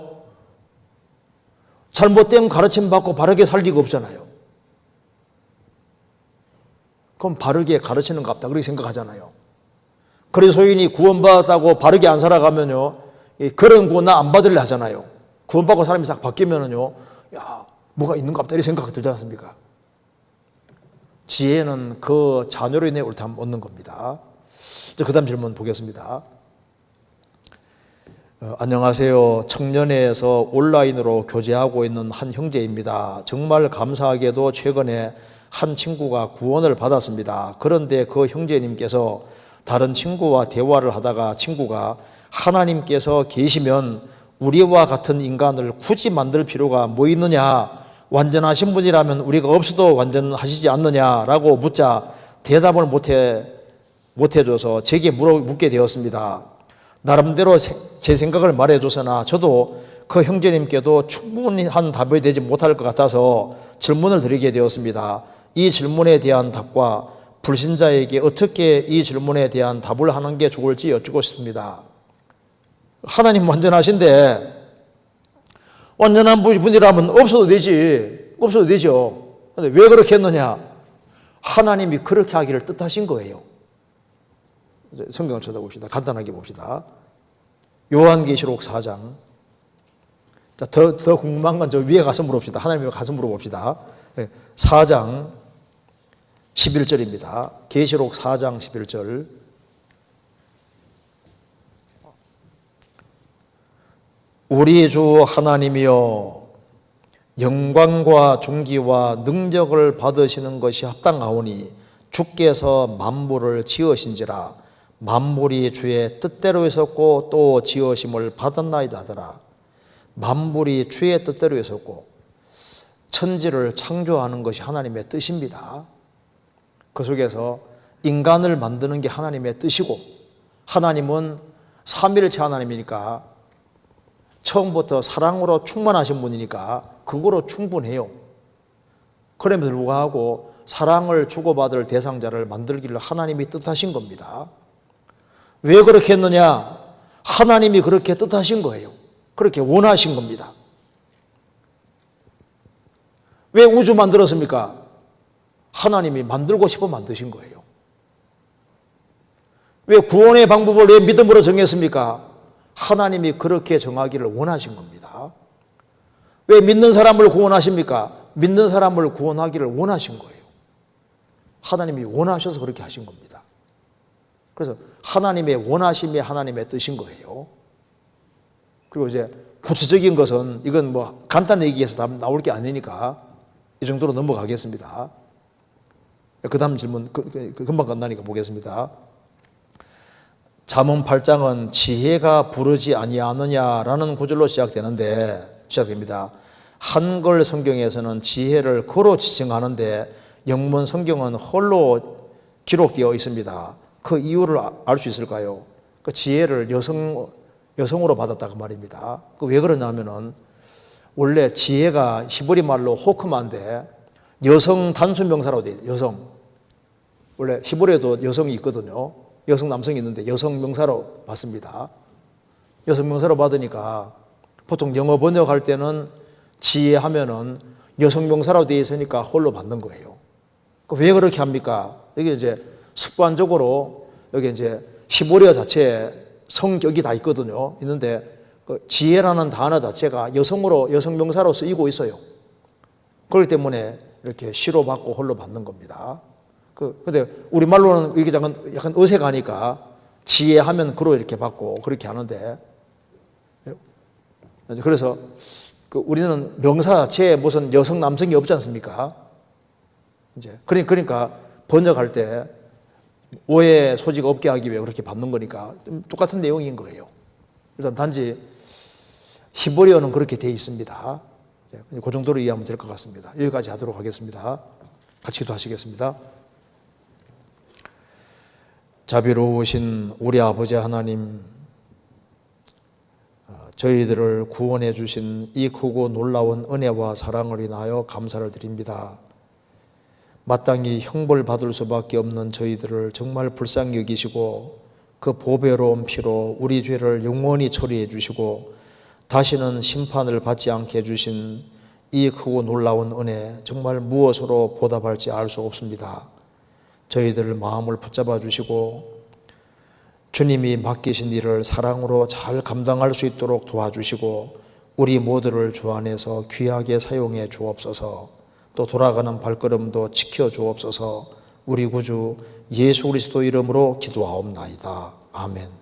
잘못된 가르침 받고 바르게 살 리가 없잖아요. 그럼 바르게 가르치는 것 같다 그렇게 생각하잖아요. 그리스도인이 구원받았다고 바르게 안 살아가면요, 그런 구원 나 안 받을래 하잖아요. 구원받고 사람이 싹 바뀌면은요, 야, 뭐가 있는 것 같다 이런 생각이 들지 않습니까? 지혜는 그 자녀로 인해 옳다함 얻는 겁니다. 그 다음 질문 보겠습니다. 안녕하세요. 청년회에서 온라인으로 교제하고 있는 한 형제입니다. 정말 감사하게도 최근에 한 친구가 구원을 받았습니다. 그런데 그 형제님께서 다른 친구와 대화를 하다가 친구가 하나님께서 계시면 우리와 같은 인간을 굳이 만들 필요가 뭐 있느냐, 완전하신 분이라면 우리가 없어도 완전하시지 않느냐라고 묻자 대답을 못해줘서 제게 묻게 되었습니다. 나름대로 제 생각을 말해줘서나 저도 그 형제님께도 충분한 답이 되지 못할 것 같아서 질문을 드리게 되었습니다. 이 질문에 대한 답과 불신자에게 어떻게 이 질문에 대한 답을 하는 게 좋을지 여쭙고 싶습니다. 하나님 완전하신데 완전한 분이라면 없어도 되죠. 그런데 왜 그렇게 했느냐? 하나님이 그렇게 하기를 뜻하신 거예요. 성경을 쳐다봅시다. 간단하게 봅시다. 요한계시록 4장. 자, 더 궁금한 건 저 위에 가서 물어봅시다. 하나님에 가서 물어봅시다. 4장 11절입니다. 계시록 4장 11절. 우리 주 하나님이여 영광과 존귀와 능력을 받으시는 것이 합당하오니 주께서 만물을 지으신지라 만물이 주의 뜻대로 있었고 또 지으심을 받았나이다 하더라. 만물이 주의 뜻대로 있었고 천지를 창조하는 것이 하나님의 뜻입니다. 그 속에서 인간을 만드는 게 하나님의 뜻이고 하나님은 삼위일체 하나님이니까 처음부터 사랑으로 충만하신 분이니까 그거로 충분해요. 그럼에도 불구하고 사랑을 주고받을 대상자를 만들기를 하나님이 뜻하신 겁니다. 왜 그렇게 했느냐? 하나님이 그렇게 뜻하신 거예요. 그렇게 원하신 겁니다. 왜 우주 만들었습니까? 하나님이 만들고 싶어 만드신 거예요. 왜 구원의 방법을 왜 믿음으로 정했습니까? 하나님이 그렇게 정하기를 원하신 겁니다. 왜 믿는 사람을 구원하십니까? 믿는 사람을 구원하기를 원하신 거예요. 하나님이 원하셔서 그렇게 하신 겁니다. 그래서 하나님의 원하심이 하나님의 뜻인 거예요. 그리고 이제 구체적인 것은 이건 뭐 간단히 얘기해서 다 나올 게 아니니까 이 정도로 넘어가겠습니다. 그 다음 질문 금방 끝나니까 보겠습니다. 잠언 8장은 지혜가 부르지 아니하느냐라는 구절로 시작됩니다. 한글 성경에서는 지혜를 거로 지칭하는데 영문 성경은 홀로 기록되어 있습니다. 그 이유를 알 수 있을까요? 그 지혜를 여성으로 받았다고 말입니다. 왜 그러냐면은 원래 지혜가 히브리 말로 호크마인데 여성 단수명사로 되어 있어요. 여성. 원래 히브리에도 여성이 있거든요. 여성 남성이 있는데 여성 명사로 받습니다. 여성 명사로 받으니까 보통 영어 번역할 때는 지혜하면은 여성 명사로 되어 있으니까 홀로 받는 거예요. 왜 그렇게 합니까? 이게 이제 습관적으로 여기 이제 히브리어 자체에 성격이 다 있거든요. 있는데 그 지혜라는 단어 자체가 여성 명사로 쓰이고 있어요. 그렇기 때문에 이렇게 시로 받고 홀로 받는 겁니다. 근데 우리말로는 이게 약간 어색하니까 지혜하면 그로 이렇게 받고 그렇게 하는데, 그래서 우리는 명사 자체에 무슨 여성 남성이 없지 않습니까? 이제 그러니까 번역할 때 오해 소지가 없게 하기 위해 그렇게 받는 거니까 똑같은 내용인 거예요. 일단 단지 히브리어는 그렇게 되어 있습니다. 그 정도로 이해하면 될 것 같습니다. 여기까지 하도록 하겠습니다. 같이 기도하시겠습니다. 자비로우신 우리 아버지 하나님, 저희들을 구원해 주신 이 크고 놀라운 은혜와 사랑을 인하여 감사를 드립니다. 마땅히 형벌받을 수밖에 없는 저희들을 정말 불쌍히 여기시고 그 보배로운 피로 우리 죄를 영원히 처리해 주시고 다시는 심판을 받지 않게 해주신 이 크고 놀라운 은혜, 정말 무엇으로 보답할지 알 수 없습니다. 저희들 마음을 붙잡아 주시고 주님이 맡기신 일을 사랑으로 잘 감당할 수 있도록 도와주시고 우리 모두를 주 안에서 귀하게 사용해 주옵소서. 또 돌아가는 발걸음도 지켜 주옵소서. 우리 구주 예수 그리스도 이름으로 기도하옵나이다. 아멘.